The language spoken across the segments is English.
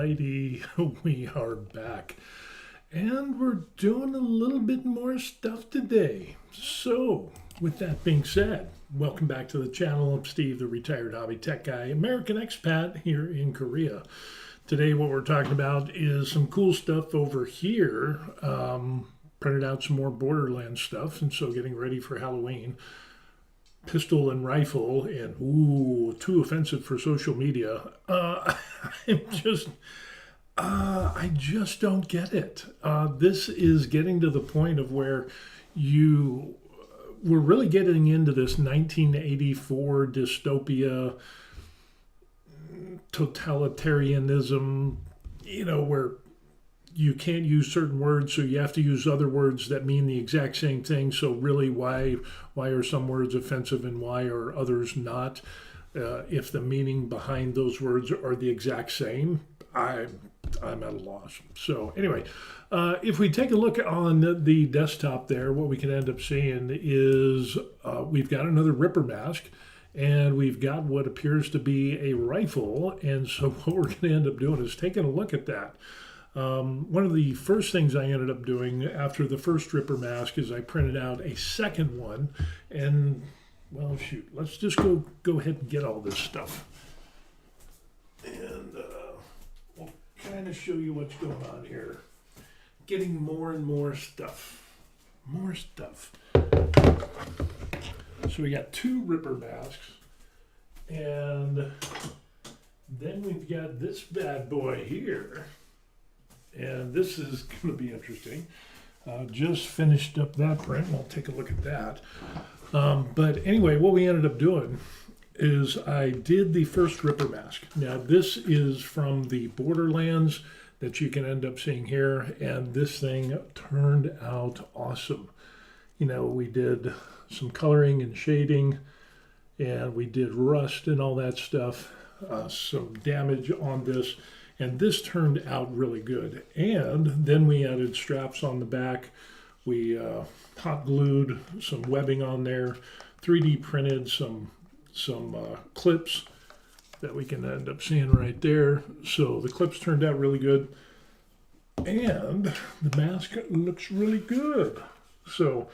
Alrighty, we are back. And we're doing a little bit more stuff today. So, with that being said, welcome back to the channel. I'm Steve, the retired hobby tech guy, American expat here in Korea. Today, what we're talking about is some cool stuff over here. Printed out some more Borderlands stuff, and so getting ready for Halloween. Pistol and rifle, and ooh, too offensive for social media. I just don't get it. This is getting to the point of where we're really getting into this 1984 dystopia, totalitarianism, where you can't use certain words, so you have to use other words that mean the exact same thing. So really, why are some words offensive and why are others not? If the meaning behind those words are the exact same, I'm at a loss. So anyway, if we take a look on the desktop there, what we can end up seeing is we've got another Ripper mask, and we've got what appears to be a rifle. And so what we're going to end up doing is taking a look at that. One of the first things I ended up doing after the first Ripper mask is I printed out a second one, and well, shoot, let's just go ahead and get all this stuff, and we'll kind of show you what's going on here. Getting more and more stuff. So we got two Ripper masks, and then we've got this bad boy here. And this is going to be interesting. Just finished up that print. We'll take a look at that. But anyway, what we ended up doing is I did the first Ripper mask. Now, this is from the Borderlands that you can end up seeing here. And this thing turned out awesome. We did some coloring and shading. And we did rust and all that stuff. Some damage on this. And this turned out really good. And then we added straps on the back. We hot glued some webbing on there, 3D printed some clips that we can end up seeing right there. So the clips turned out really good. And the mask looks really good. So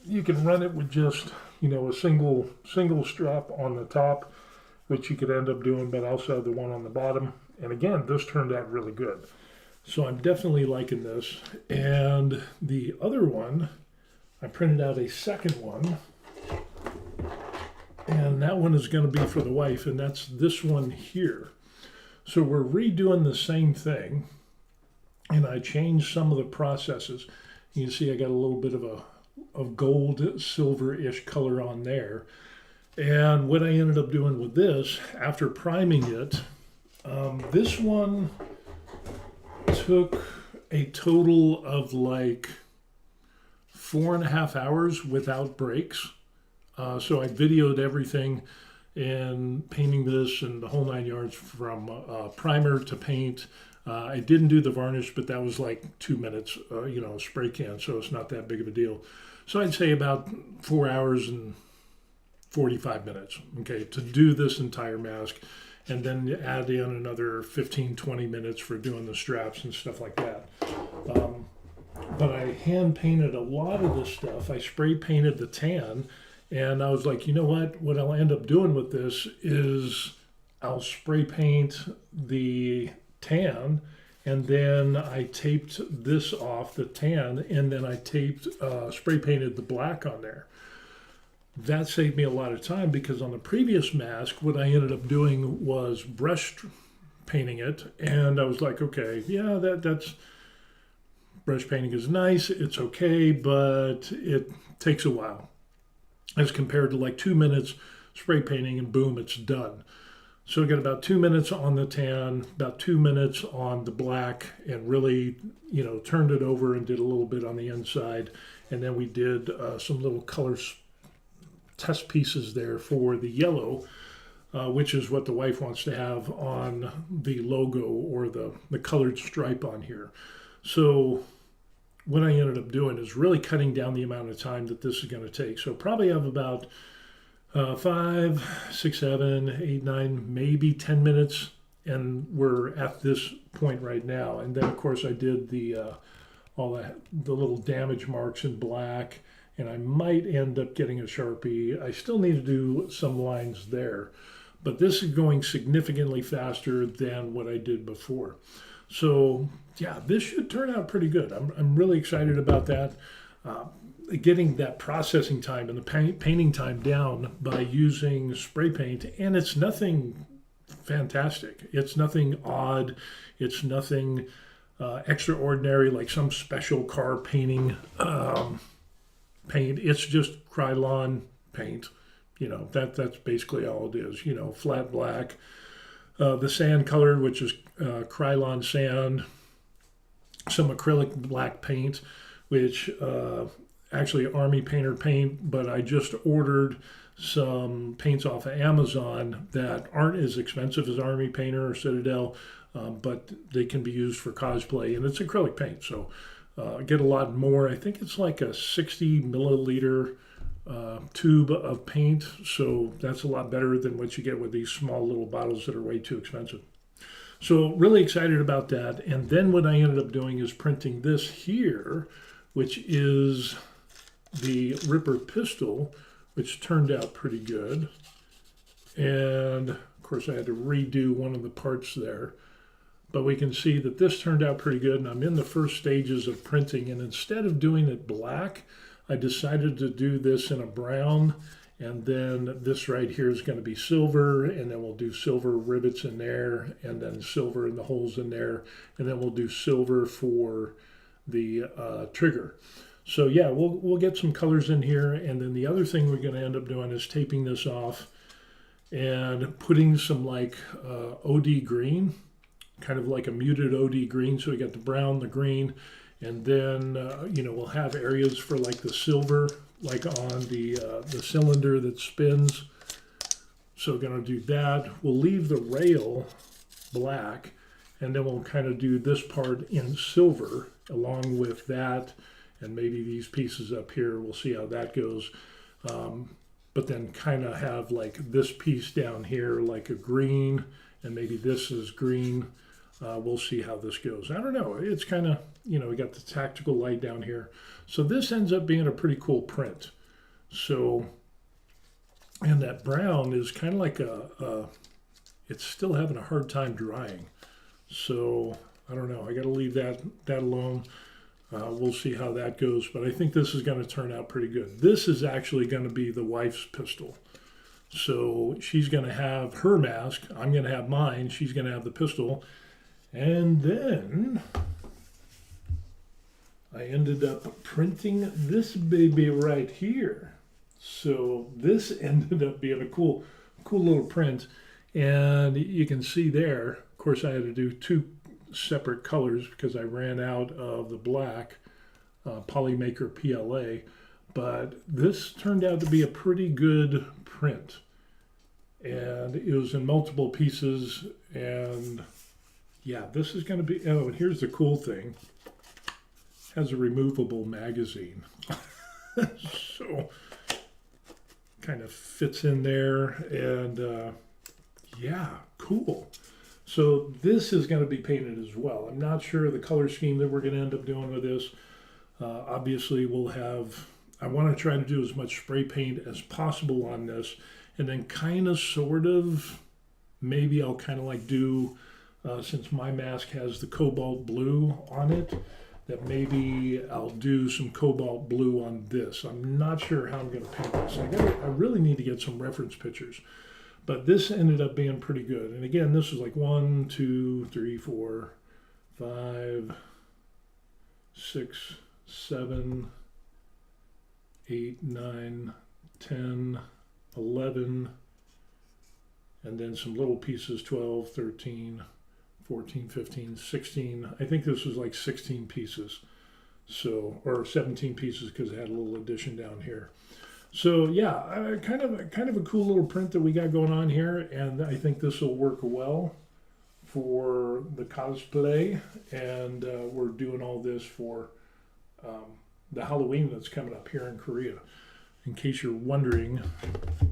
you can run it with just, a single strap on the top, which you could end up doing, but also the one on the bottom. And again, this turned out really good. So I'm definitely liking this. And the other one, I printed out a second one. And that one is going to be for the wife, and that's this one here. So we're redoing the same thing. And I changed some of the processes. You can see I got a little bit of gold, silver-ish color on there. And what I ended up doing with this, after priming it, this one took a total of like 4.5 hours without breaks. So I videoed everything and painting this and the whole 9 yards from primer to paint. I didn't do the varnish, but that was like 2 minutes, spray can, so it's not that big of a deal. So I'd say about 4 hours and 45 minutes, okay, to do this entire mask. And then add in another 15-20 minutes for doing the straps and stuff like that. But I hand painted a lot of this stuff. I spray painted the tan, and I was like, you know what I'll end up doing with this is I'll spray paint the tan, and then I taped this off, the tan, and then I spray painted the black on there. That saved me a lot of time because on the previous mask, what I ended up doing was brush painting it. And I was like, okay, yeah, that's brush painting is nice. It's okay, but it takes a while as compared to like 2 minutes spray painting and boom, it's done. So I got about 2 minutes on the tan, about 2 minutes on the black, and really, turned it over and did a little bit on the inside. And then we did some little color test pieces there for the yellow, which is what the wife wants to have on the logo or the colored stripe on here. So what I ended up doing is really cutting down the amount of time that this is going to take. So probably have about 5, 6, 7, 8, 9, maybe 10 minutes and we're at this point right now. And then of course I did the all the little damage marks in black, and I might end up getting a Sharpie. I still need to do some lines there, but this is going significantly faster than what I did before. So yeah, this should turn out pretty good. I'm really excited about that. Getting that processing time and the painting time down by using spray paint, and it's nothing fantastic. It's nothing odd. It's nothing extraordinary like some special car painting paint. It's just Krylon paint. You know, that's basically all it is. You know, flat black. The sand color, which is Krylon sand. Some acrylic black paint, which actually Army Painter paint, but I just ordered some paints off of Amazon that aren't as expensive as Army Painter or Citadel, but they can be used for cosplay, and it's acrylic paint, so get a lot more. I think it's like a 60 milliliter tube of paint, so that's a lot better than what you get with these small little bottles that are way too expensive. So really excited about that. And then what I ended up doing is printing this here, which is the Ripper pistol, which turned out pretty good. And of course I had to redo one of the parts there, but we can see that this turned out pretty good, and I'm in the first stages of printing, and instead of doing it black, I decided to do this in a brown, and then this right here is going to be silver, and then we'll do silver rivets in there, and then silver in the holes in there, and then we'll do silver for the trigger. So yeah, we'll get some colors in here, and then the other thing we're going to end up doing is taping this off and putting some like OD green, kind of like a muted OD green. So we got the brown, the green, and then you know, we'll have areas for like the silver, like on the cylinder that spins. So going to do that. We'll leave the rail black, and then we'll kind of do this part in silver along with that, and maybe these pieces up here. We'll see how that goes. But then kind of have like this piece down here like a green, and maybe this is green. We'll see how this goes. I don't know. It's kind of, you know, we got the tactical light down here. So this ends up being a pretty cool print. So, and that brown is kind of like it's still having a hard time drying. So I don't know. I got to leave that alone. We'll see how that goes. But I think this is going to turn out pretty good. This is actually going to be the wife's pistol. So she's going to have her mask. I'm going to have mine. She's going to have the pistol. And then I ended up printing this baby right here. So this ended up being a cool little print. And you can see there, of course, I had to do two separate colors because I ran out of the black Polymaker PLA. But this turned out to be a pretty good print. And it was in multiple pieces, and yeah, this is going to be, oh, and here's the cool thing. It has a removable magazine. So, kind of fits in there, and yeah, cool. So this is going to be painted as well. I'm not sure the color scheme that we're going to end up doing with this. Obviously, we'll have, I want to try to do as much spray paint as possible on this, and then kind of, sort of, maybe I'll kind of like do, since my mask has the cobalt blue on it, that maybe I'll do some cobalt blue on this. I'm not sure how I'm going to paint this. I really need to get some reference pictures. But this ended up being pretty good. And again, this is like 1, 2, 3, 4, 5, 6, 7, 8, 9, 10, 11, and then some little pieces, 12, 13, 14, 15, 16. I think this was like 16 pieces. So, or 17 pieces because it had a little addition down here. So yeah, kind of a cool little print that we got going on here, and I think this will work well for the cosplay. And we're doing all this for the Halloween that's coming up here in Korea. In case you're wondering,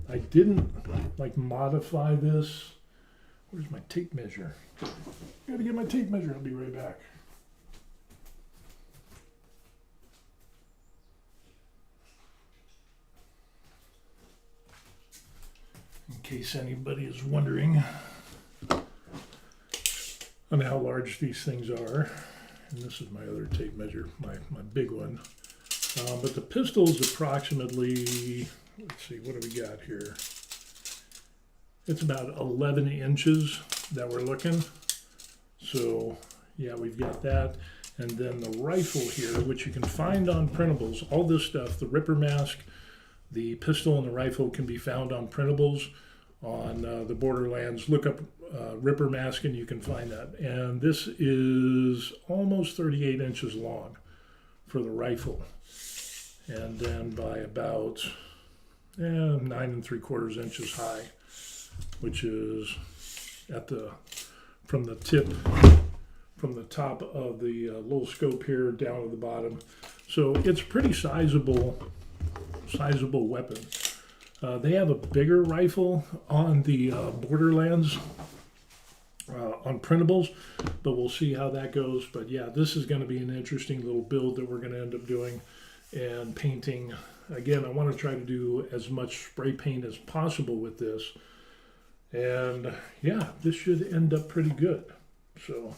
I didn't like modify this Where's my tape measure? Gotta get my tape measure. I'll be right back. In case anybody is wondering on how large these things are. And this is my other tape measure, my big one. But the pistol is approximately, let's see, what do we got here? It's about 11 inches that we're looking. So yeah, we've got that. And then the rifle here, which you can find on printables, all this stuff, the ripper mask, the pistol and the rifle can be found on printables on the Borderlands. Look up ripper mask and you can find that. And this is almost 38 inches long for the rifle. And then by about 9 3/4 inches high, which is at from the top of the little scope here down to the bottom. So it's a pretty sizable weapon. They have a bigger rifle on the Borderlands on printables, but we'll see how that goes. But yeah, this is going to be an interesting little build that we're going to end up doing and painting. Again, I want to try to do as much spray paint as possible with this. And yeah, this should end up pretty good. So,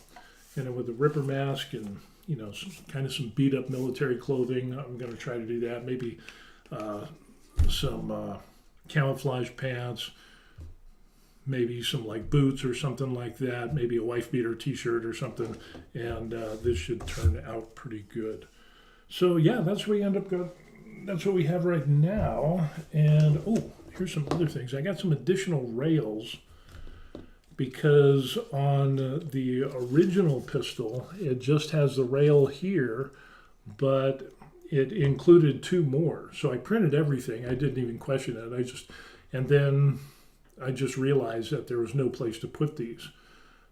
and then with the ripper mask and, you know, kind of some beat up military clothing, I'm going to try to do that. Maybe some camouflage pants, maybe some like boots or something like that, maybe a wife beater t-shirt or something. And this should turn out pretty good. So yeah, that's what we end up going. That's what we have right now. And oh, here's some other things. I got some additional rails because on the original pistol, it just has the rail here, but it included 2 more. So I printed everything. I didn't even question it. And then I just realized that there was no place to put these.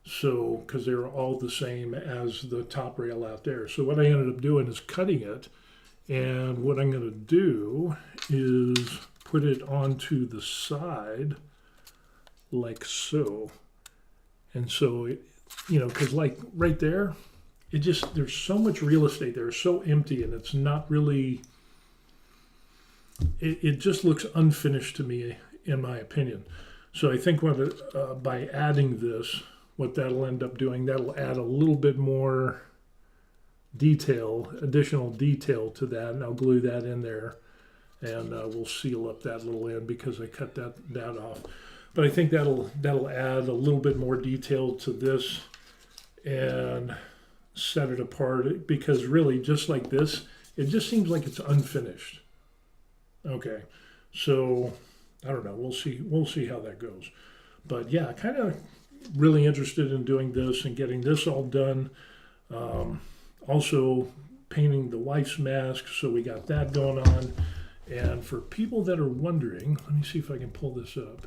So, because they were all the same as the top rail out there. So what I ended up doing is cutting it. And what I'm going to do is put it onto the side like so. And so, you know, because like right there, there's so much real estate there. It's so empty and it's not really, it just looks unfinished to me, in my opinion. So I think by adding this, what that'll end up doing, that'll add a little bit more additional detail to that, and I'll glue that in there, and we'll seal up that little end because I cut that off. But I think that'll add a little bit more detail to this and set it apart, because really, just like this, it just seems like it's unfinished. Okay, so I don't know. We'll see how that goes. But yeah, kind of really interested in doing this and getting this all done. Also painting the wife's mask, so we got that going on. And for people that are wondering, let me see if I can pull this up.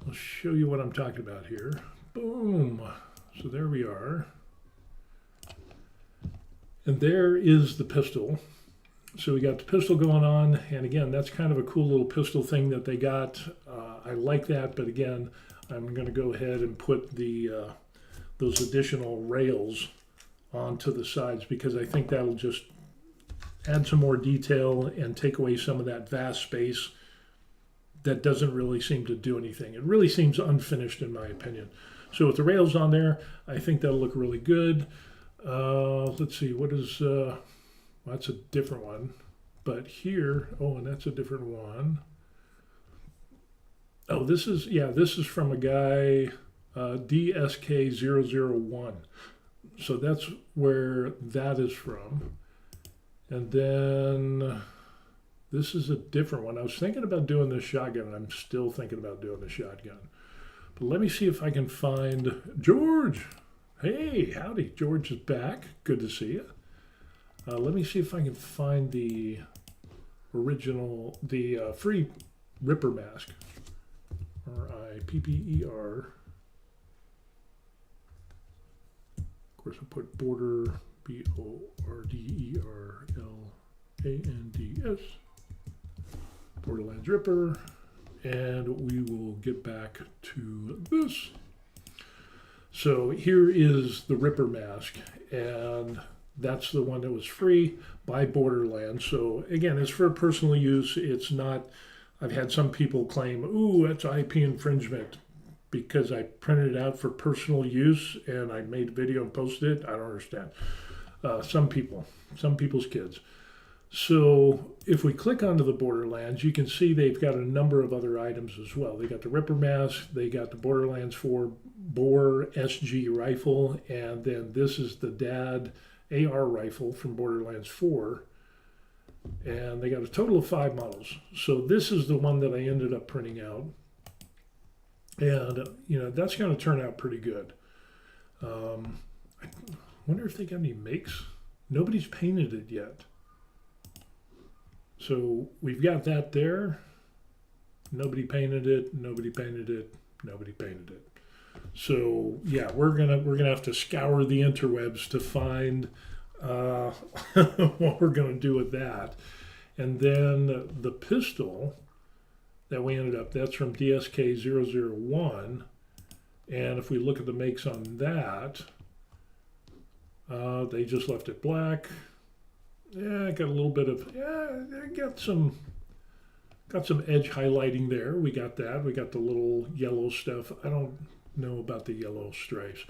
I'll show you what I'm talking about here. Boom. So there we are. And there is the pistol. So we got the pistol going on, and again, that's kind of a cool little pistol thing that they got. I like that, but again, I'm going to go ahead and put those additional rails onto the sides, because I think that'll just add some more detail and take away some of that vast space that doesn't really seem to do anything. It really seems unfinished, in my opinion. So with the rails on there, I think that'll look really good. Let's see, what is... well, that's a different one. But here, oh, and that's a different one. Oh, this is from a guy, DSK001. So that's where that is from. And then this is a different one. I was thinking about doing this shotgun, and I'm still thinking about doing the shotgun. But let me see if I can find George. Hey, howdy. George is back. Good to see you. Let me see if I can find the original, the free ripper mask. RIPPER. Of course, I put border, BORDERLANDS. Borderlands Ripper. and we will get back to this. So here is the Ripper mask, and that's the one that was free by Borderlands. So again, it's for personal use. It's not, I've had some people claim, ooh, that's IP infringement because I printed it out for personal use and I made a video and posted it. I don't understand. Some people's kids. So if we click onto the Borderlands, you can see they've got a number of other items as well. They got the Ripper mask, they got the Borderlands 4 bore SG rifle, and then this is the Dad AR rifle from Borderlands 4. And they got a total of 5 models. So this is the one that I ended up printing out. And, that's going to turn out pretty good. I wonder if they got any makes. Nobody's painted it yet. So we've got that there. Nobody painted it, nobody painted it, nobody painted it. So yeah, we're gonna have to scour the interwebs to find what we're gonna do with that. And then the pistol that we ended up, that's from DSK001. And if we look at the makes on that, they just left it black. Yeah, I got a little bit of, I got some edge highlighting there. We got that. We got the little yellow stuff. I don't know about the yellow stripes,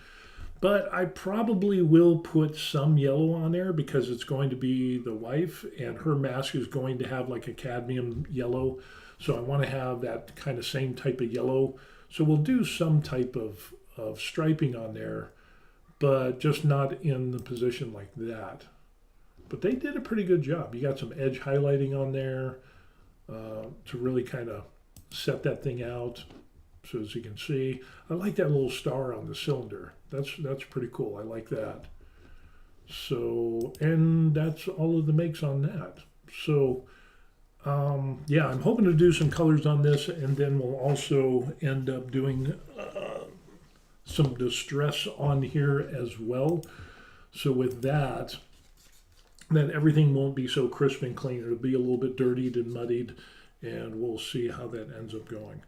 but I probably will put some yellow on there because it's going to be the wife and her mask is going to have like a cadmium yellow. So I want to have that kind of same type of yellow. So we'll do some type of striping on there, but just not in the position like that. But they did a pretty good job. You got some edge highlighting on there to really kind of set that thing out. So as you can see, I like that little star on the cylinder. That's pretty cool. I like that. So, and that's all of the makes on that. So, yeah, I'm hoping to do some colors on this, and then we'll also end up doing some distress on here as well. So with that, then everything won't be so crisp and clean. It'll be a little bit dirtied and muddied, and we'll see how that ends up going.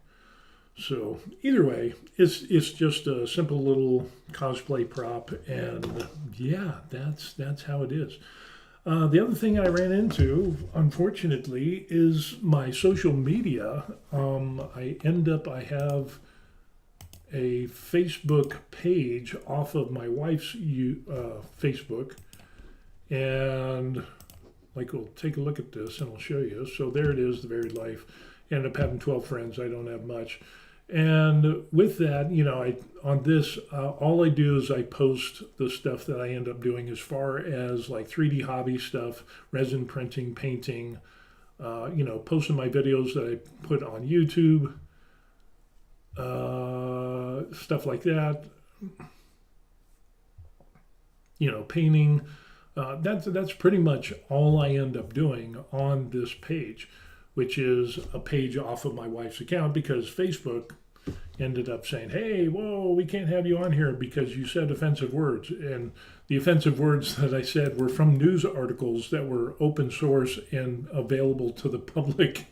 So either way, it's just a simple little cosplay prop, and yeah, that's how it is. The other thing I ran into, unfortunately, is my social media. I have a Facebook page off of my wife's Facebook. And like, we'll take a look at this and I'll show you. So there it is, the varied life. Ended up having 12 friends. I don't have much. And with that, on this, all I do is I post the stuff that I end up doing as far as like 3D hobby stuff, resin printing, painting, posting my videos that I put on YouTube, stuff like that, painting. That's pretty much all I end up doing on this page, which is a page off of my wife's account because Facebook ended up saying, hey, whoa, we can't have you on here because you said offensive words. And the offensive words that I said were from news articles that were open source and available to the public.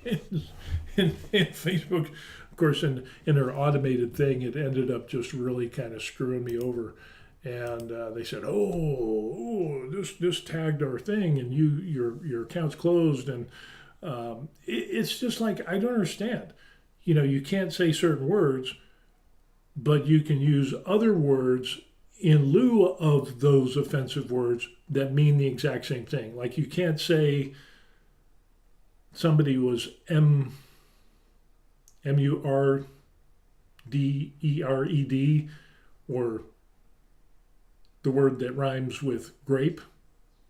and Facebook, of course, in their automated thing, it ended up just really kind of screwing me over. And they said, this tagged our thing and your account's closed. And it's just like, I don't understand. You can't say certain words, but you can use other words in lieu of those offensive words that mean the exact same thing. Like you can't say somebody was M-U-R-D-E-R-E-D or the word that rhymes with grape,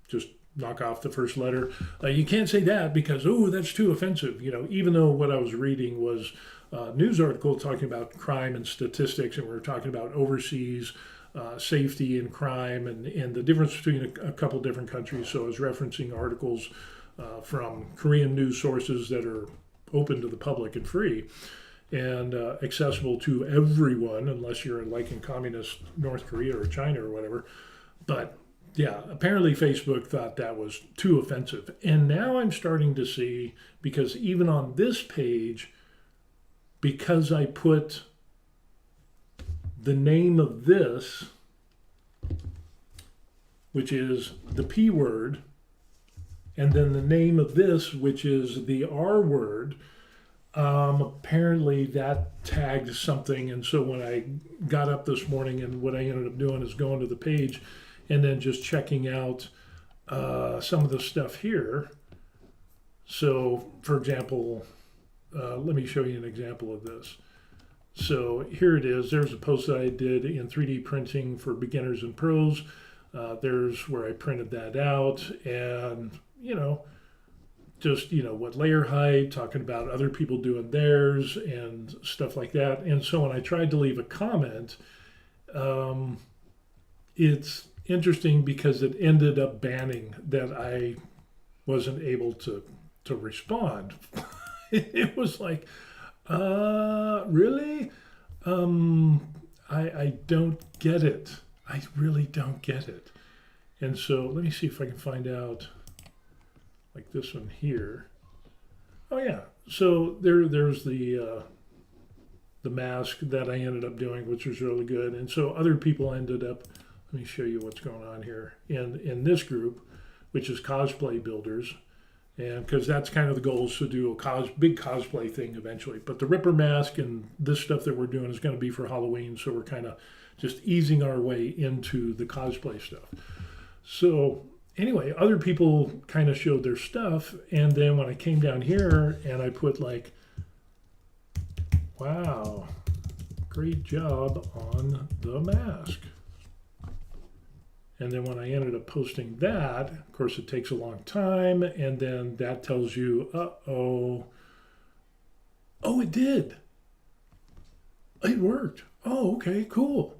just knock off the first letter. You can't say that because, that's too offensive. Even though what I was reading was a news article talking about crime and statistics, and we were talking about overseas safety and crime and the difference between a couple different countries. So I was referencing articles from Korean news sources that are open to the public and free and accessible to everyone, unless you're like in communist North Korea or China or whatever. But yeah, apparently Facebook thought that was too offensive. And now I'm starting to see, because even on this page, because I put the name of this, which is the P word, and then the name of this, which is the R word, apparently that tagged something. And so when I got up this morning, and what I ended up doing is going to the page and then just checking out some of the stuff here. So, for example, let me show you an example of this. So here it is. There's a post that I did in 3D printing for beginners and pros. There's where I printed that out, and just what layer height, talking about other people doing theirs and stuff like that. And so when I tried to leave a comment, it's interesting because it ended up banning that I wasn't able to respond. It was like, really? I don't get it. I really don't get it. And so let me see if I can find out, like this one here. Oh yeah. So there's the mask that I ended up doing, which was really good. And so other people ended up. Let me show you what's going on here in this group, which is cosplay builders. And because that's kind of the goal, is to do a big cosplay thing eventually. But the Ripper mask and this stuff that we're doing is going to be for Halloween. So we're kind of just easing our way into the cosplay stuff. So anyway, other people kind of showed their stuff. And then when I came down here and I put like, wow, great job on the mask. And then when I ended up posting that, of course, it takes a long time. And then that tells you, uh-oh. Oh, it did. It worked. Oh, okay, cool.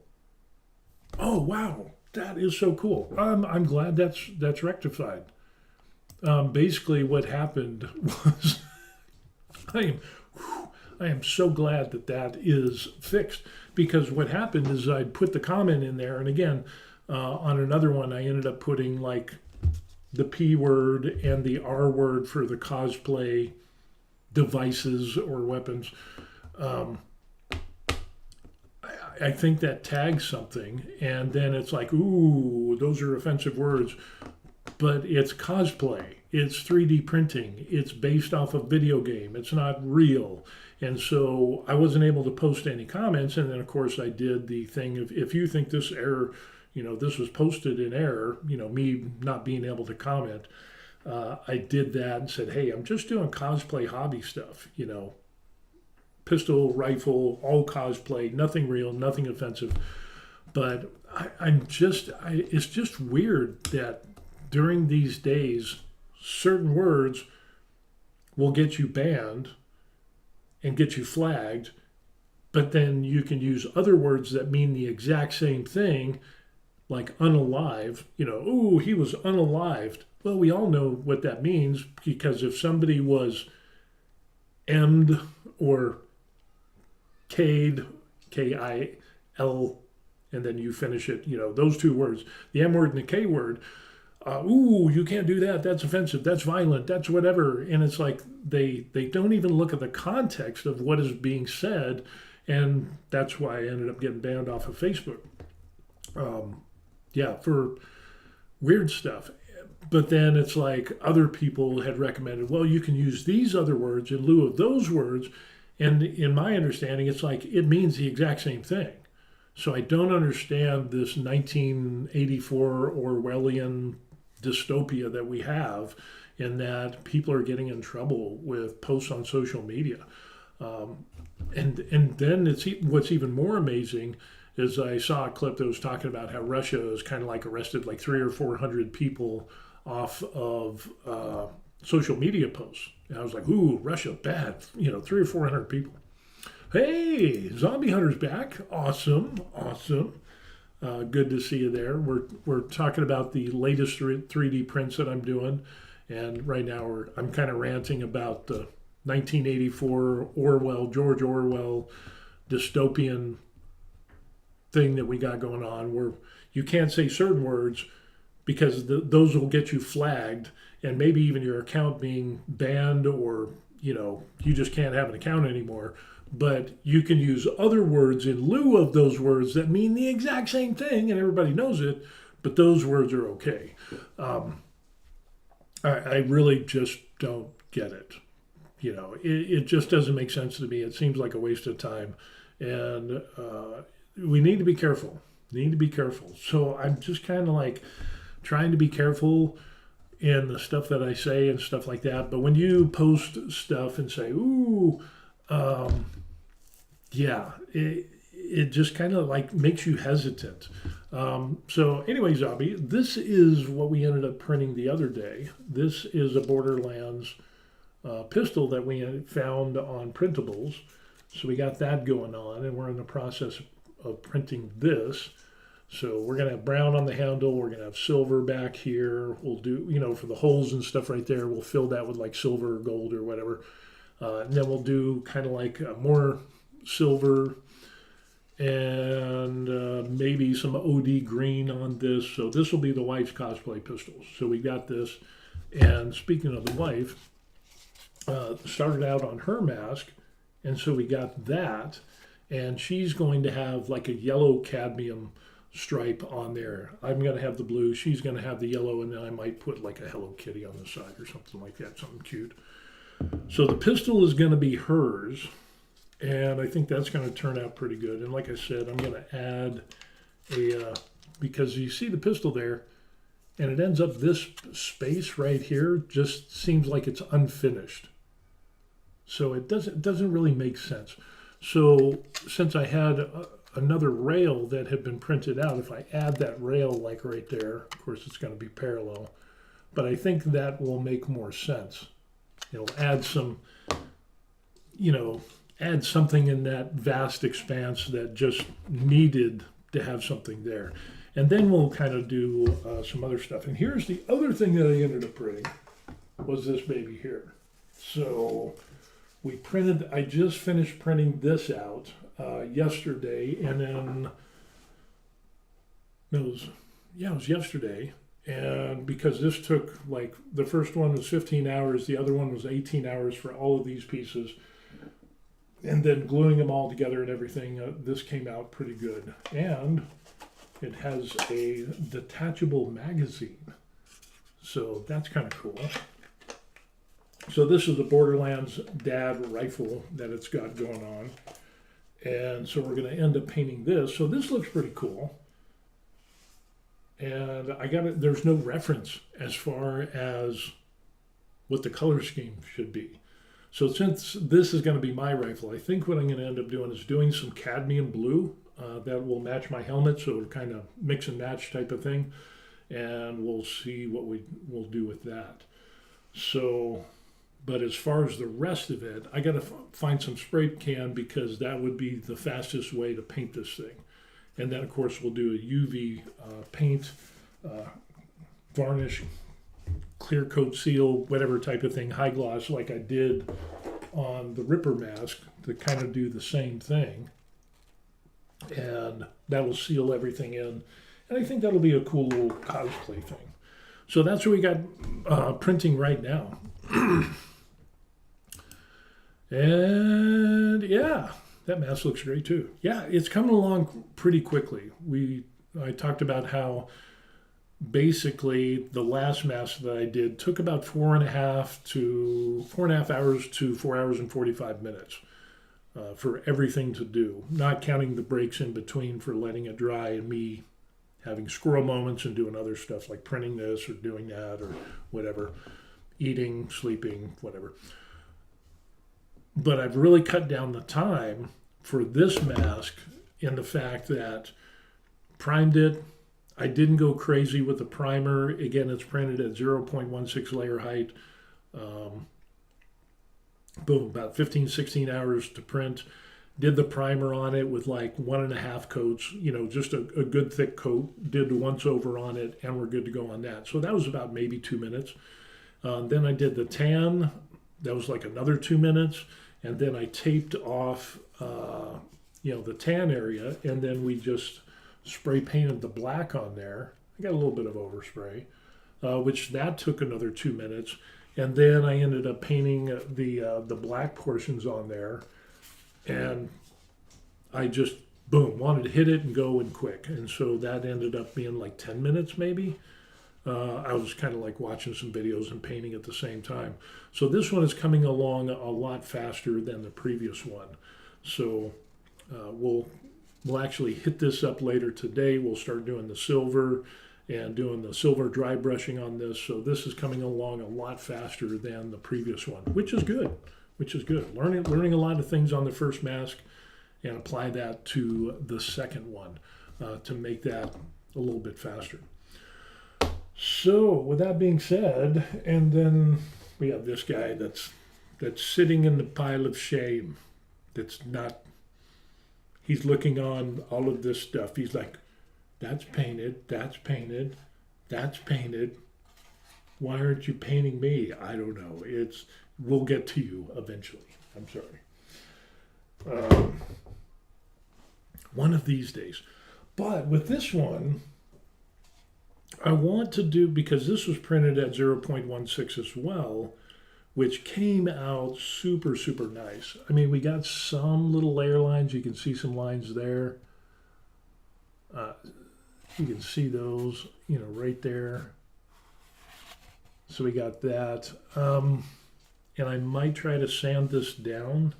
Oh, wow. That is so cool. I'm glad that's rectified. Basically, what happened was I am so glad that is fixed. Because what happened is I'd put the comment in there. And again, on another one, I ended up putting like the P word and the R word for the cosplay devices or weapons. I think that tags something, and then it's like, ooh, those are offensive words. But it's cosplay. It's 3D printing. It's based off a video game. It's not real. And so I wasn't able to post any comments. And then, of course, I did the thing of, if you think this error, this was posted in error, me not being able to comment, I did that and said, hey, I'm just doing cosplay hobby stuff, pistol, rifle, all cosplay, nothing real, nothing offensive. But it's just weird that during these days, certain words will get you banned and get you flagged, but then you can use other words that mean the exact same thing, like unalive, ooh, he was unalived. Well, we all know what that means, because if somebody was M'd or K'd, K-I-L, and then you finish it, those two words, the M word and the K word, ooh, you can't do that. That's offensive. That's violent. That's whatever. And it's like they don't even look at the context of what is being said. And that's why I ended up getting banned off of Facebook. For weird stuff. But then it's like other people had recommended, well, you can use these other words in lieu of those words. And in my understanding, it's like it means the exact same thing. So I don't understand this 1984 Orwellian dystopia that we have, in that people are getting in trouble with posts on social media. And then what's even more amazing is I saw a clip that was talking about how Russia has kind of like arrested like 300 or 400 people off of social media posts. And I was like, ooh, Russia, bad. 300 or 400 people. Hey, Zombie Hunter's back. Awesome. Good to see you there. We're talking about the latest 3D prints that I'm doing. And right now I'm kind of ranting about the 1984 George Orwell dystopian thing that we got going on, where you can't say certain words because those will get you flagged, and maybe even your account being banned, or you just can't have an account anymore. but you can use other words in lieu of those words that mean the exact same thing, and everybody knows it, but those words are okay. I really just don't get it. It just doesn't make sense to me. It seems like a waste of time, and we need to be careful. So I'm just kind of like trying to be careful in the stuff that I say and stuff like that. But when you post stuff and say, "Ooh," yeah, it just kind of like makes you hesitant. So anyway, Zombie, this is what we ended up printing the other day. This is a Borderlands pistol that we found on printables. So we got that going on, and we're in the process of printing this. So we're going to have brown on the handle. We're going to have silver back here. We'll do, for the holes and stuff right there, we'll fill that with like silver or gold or whatever. And then we'll do kind of like more silver and maybe some OD green on this. So this will be the wife's cosplay pistols. So we got this. And speaking of the wife, started out on her mask. And so we got that. And she's going to have like a yellow cadmium stripe on there. I'm going to have the blue. She's going to have the yellow. And then I might put like a Hello Kitty on the side or something like that. Something cute. So the pistol is going to be hers. And I think that's going to turn out pretty good. And like I said, I'm going to add because you see the pistol there, and it ends up this space right here just seems like it's unfinished. So it doesn't really make sense. So since I had another rail that had been printed out, if I add that rail like right there, of course it's going to be parallel, but I think that will make more sense. It'll add some, add something in that vast expanse that just needed to have something there. And then we'll kind of do some other stuff. And here's the other thing that I ended up printing was this baby here. So I just finished printing this out yesterday, and then it was yesterday. And because this took, like, the first one was 15 hours, the other one was 18 hours for all of these pieces. And then gluing them all together and everything, this came out pretty good. And it has a detachable magazine. So that's kind of cool. So this is the Borderlands Dad rifle that it's got going on. And so we're going to end up painting this. So this looks pretty cool. And there's no reference as far as what the color scheme should be. So since this is going to be my rifle, I think what I'm going to end up doing is doing some cadmium blue that will match my helmet, so it'll kind of mix and match type of thing. And we'll see what we'll do with that. So, but as far as the rest of it, I got to find some spray can because that would be the fastest way to paint this thing. And then, of course, we'll do a UV paint, varnish, clear coat seal, whatever type of thing, high gloss, like I did on the Ripper mask to kind of do the same thing. And that will seal everything in. And I think that'll be a cool little cosplay thing. So that's what we got printing right now. And yeah. That mask looks great too. Yeah, it's coming along pretty quickly. I talked about how basically the last mask that I did took about 4.5 hours to 4 hours and 45 minutes for everything to do, not counting the breaks in between for letting it dry and me having squirrel moments and doing other stuff like printing this or doing that or whatever, eating, sleeping, whatever. But I've really cut down the time for this mask in the fact that primed it. I didn't go crazy with the primer. Again, it's printed at 0.16 layer height. Boom, about 16 hours to print. Did the primer on it with like 1.5 coats, just a good thick coat. Did the once over on it, and we're good to go on that. So that was about maybe 2 minutes. Then I did the tan. That was like another 2 minutes. And then I taped off, the tan area, and then we just spray painted the black on there. I got a little bit of overspray, which that took another 2 minutes. And then I ended up painting the black portions on there. and I just, boom, wanted to hit it and go in quick. And so that ended up being like 10 minutes maybe. I was kind of like watching some videos and painting at the same time. So this one is coming along a lot faster than the previous one. So we'll actually hit this up later today. We'll start doing the silver and doing the silver dry brushing on this. So this is coming along a lot faster than the previous one, which is good. Learning a lot of things on the first mask and apply that to the second one to make that a little bit faster. So with that being said, and then we have this guy that's sitting in the pile of shame. He's looking on all of this stuff. He's like, that's painted, that's painted, that's painted. Why aren't you painting me? I don't know. We'll get to you eventually. I'm sorry. One of these days. But with this one, I want to do, because this was printed at 0.16 as well, which came out super, super nice. I mean, we got some little layer lines. You can see some lines there. You can see those, right there. So we got that. And I might try to sand this down.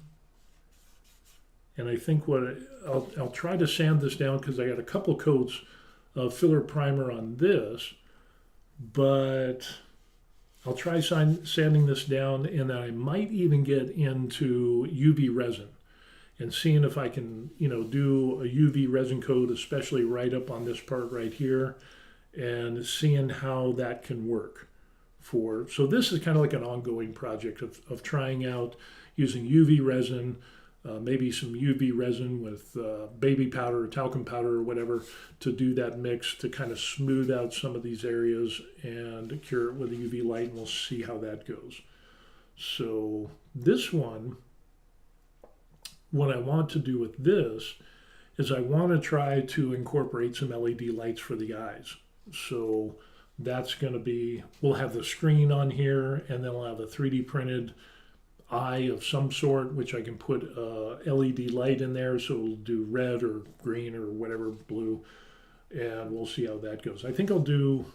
And I think I'll try to sand this down because I got a couple coats of filler primer on this, but I'll try sanding this down, and then I might even get into UV resin and seeing if I can, do a UV resin coat, especially right up on this part right here, and seeing how that can work. So this is kind of like an ongoing project of trying out using UV resin, maybe some UV resin with baby powder or talcum powder or whatever to do that mix to kind of smooth out some of these areas and cure it with a UV light, and we'll see how that goes. So this one, what I want to do with this is I want to try to incorporate some LED lights for the eyes. So that's going to be, we'll have the screen on here, and then we'll have a 3D printed eye of some sort, which I can put a LED light in there, so it'll do red or green or whatever, blue, and we'll see how that goes. I think I'll do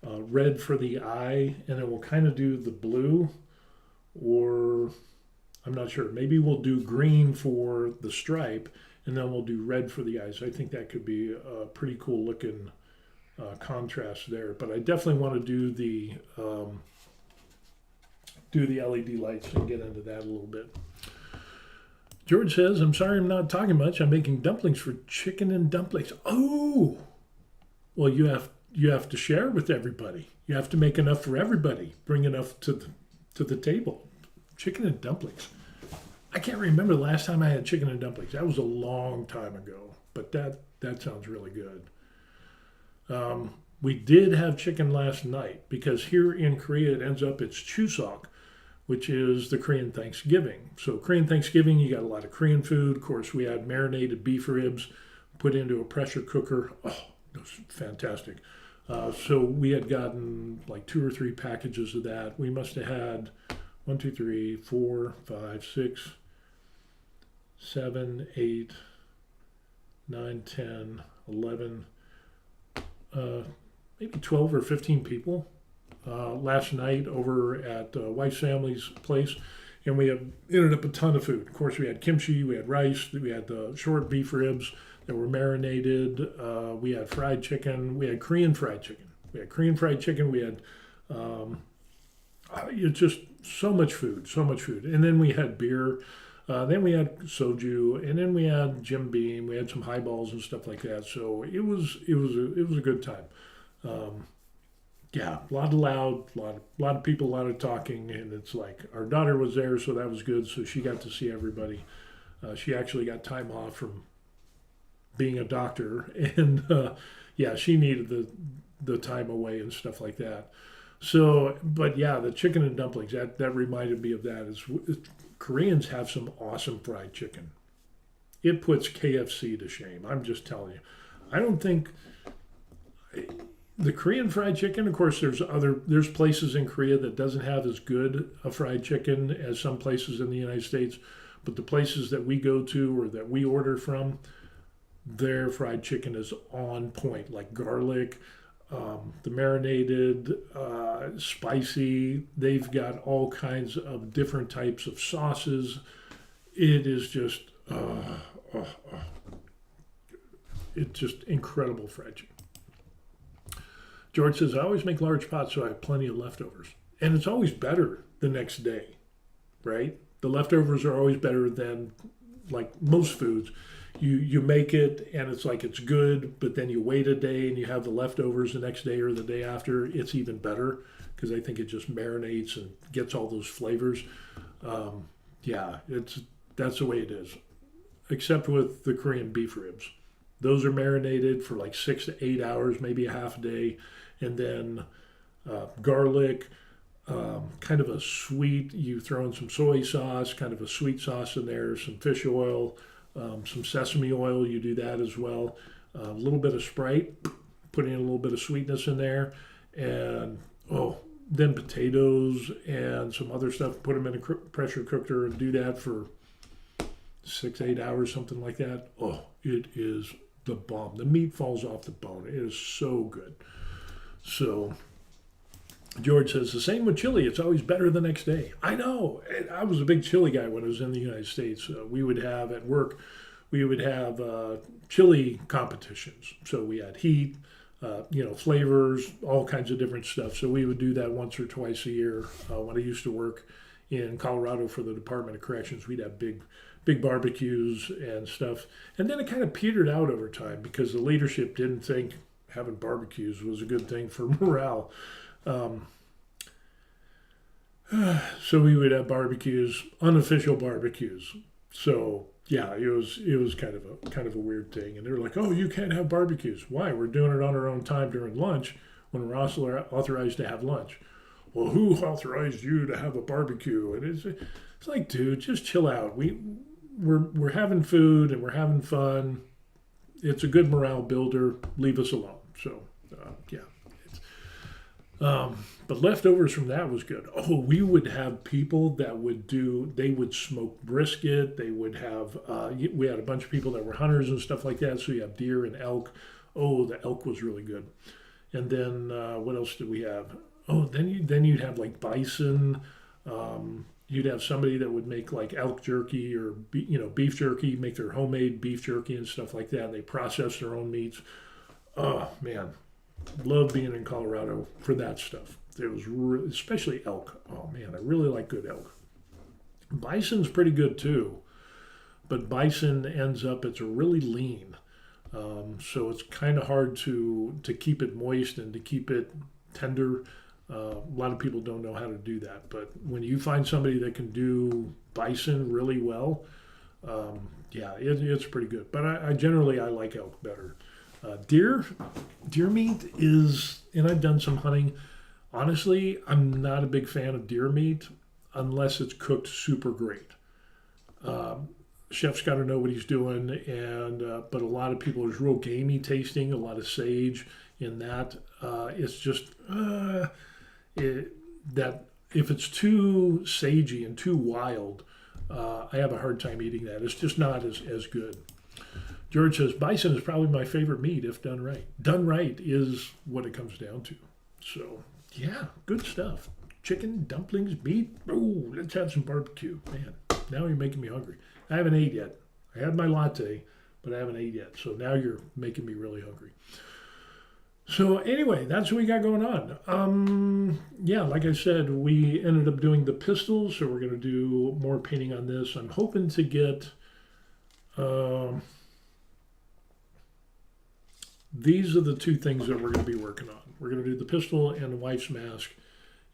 red for the eye, and then we'll kind of do the blue, or I'm not sure. Maybe we'll do green for the stripe, and then we'll do red for the eyes. I think that could be a pretty cool looking contrast there. But I definitely want to do the LED lights and get into that a little bit. George says, I'm sorry I'm not talking much. I'm making dumplings for chicken and dumplings. Oh, well, you have to share with everybody. You have to make enough for everybody. Bring enough to the table. Chicken and dumplings. I can't remember the last time I had chicken and dumplings. That was a long time ago, but that sounds really good. We did have chicken last night because here in Korea it ends up it's Chuseok, which is the Korean Thanksgiving. So Korean Thanksgiving, you got a lot of Korean food. Of course, we had marinated beef ribs put into a pressure cooker. Oh, it was fantastic. So we had gotten like 2 or 3 packages of that. We must have had 1, 2, 3, 4, 5, 6, 7, 8, 9, 10, 11, maybe 12 or 15 people last night over at wife's family's place, and we ended up a ton of food. Of course, we had kimchi, we had rice, we had the short beef ribs that were marinated, we had fried chicken, we had Korean fried chicken. We had it's just so much food. And then we had beer, then we had soju, and then we had Jim Beam, we had some highballs and stuff like that. So it was a good time. Yeah, a lot of loud, a lot of people, a lot of talking, and it's like our daughter was there, so that was good. So she got to see everybody. She actually got time off from being a doctor, and yeah, she needed the time away and stuff like that. So, but yeah, the chicken and dumplings, that reminded me of that. Koreans have some awesome fried chicken. It puts KFC to shame. I'm just telling you. I don't think the Korean fried chicken, of course, there's places in Korea that doesn't have as good a fried chicken as some places in the United States. But the places that we go to or that we order from, their fried chicken is on point, like garlic, the marinated, spicy. They've got all kinds of different types of sauces. It is just, it's just incredible fried chicken. George says, I always make large pots so I have plenty of leftovers. And it's always better the next day, right? The leftovers are always better than, like most foods. You make it and it's like it's good, but then you wait a day and you have the leftovers the next day or the day after. It's even better because I think it just marinates and gets all those flavors. Yeah, that's the way it is. Except with the Korean beef ribs. Those are marinated for like 6 to 8 hours, maybe a half a day. And then garlic, kind of a sweet, you throw in some soy sauce, kind of a sweet sauce in there, some fish oil, some sesame oil, you do that as well. A little bit of Sprite, putting a little bit of sweetness in there. And, then potatoes and some other stuff, put them in a pressure cooker and do that for 6, 8 hours, something like that. Oh, it is the bomb. The meat falls off the bone. It is so good. So George says, the same with chili. It's always better the next day. I know. I was a big chili guy when I was in the United States. We would have at work, chili competitions. So we had heat, flavors, all kinds of different stuff. So we would do that once or twice a year. When I used to work in Colorado for the Department of Corrections, we'd have big barbecues and stuff. And then it kind of petered out over time because the leadership didn't think having barbecues was a good thing for morale. So we would have barbecues, unofficial barbecues. So yeah, it was kind of a weird thing. And they were like, "Oh, you can't have barbecues. Why? We're doing it on our own time during lunch when we're also authorized to have lunch." Well, who authorized you to have a barbecue? And it's like, dude, just chill out. We're having food and we're having fun. It's a good morale builder. Leave us alone. So yeah. But leftovers from that was good. Oh, we would have people that they would smoke brisket. They would have, we had a bunch of people that were hunters and stuff like that. So you have deer and elk. Oh, the elk was really good. And then what else did we have? Oh, then you'd have like bison. You'd have somebody that would make like elk jerky or beef jerky, make their homemade beef jerky and stuff like that. They process their own meats. Oh man, love being in Colorado for that stuff. It was especially elk. Oh man, I really like good elk. Bison's pretty good too, but bison it's really lean, so it's kind of hard to keep it moist and to keep it tender. A lot of people don't know how to do that, but when you find somebody that can do bison really well, it's pretty good. But I generally like elk better. Deer meat is, and I've done some hunting. Honestly, I'm not a big fan of deer meat unless it's cooked super great. Chef's got to know what he's doing, but a lot of people, it's real gamey tasting, a lot of sage in that. It's just that if it's too sagey and too wild, I have a hard time eating that. It's just not as good. George says, bison is probably my favorite meat if done right. Done right is what it comes down to. So, yeah, good stuff. Chicken, dumplings, meat. Oh, let's have some barbecue. Man, now you're making me hungry. I haven't ate yet. I had my latte, but I haven't ate yet. So now you're making me really hungry. So anyway, that's what we got going on. Like I said, we ended up doing the pistols, so we're going to do more painting on this. I'm hoping to get... these are the two things that we're going to be working on. We're going to do the pistol and the wife's mask,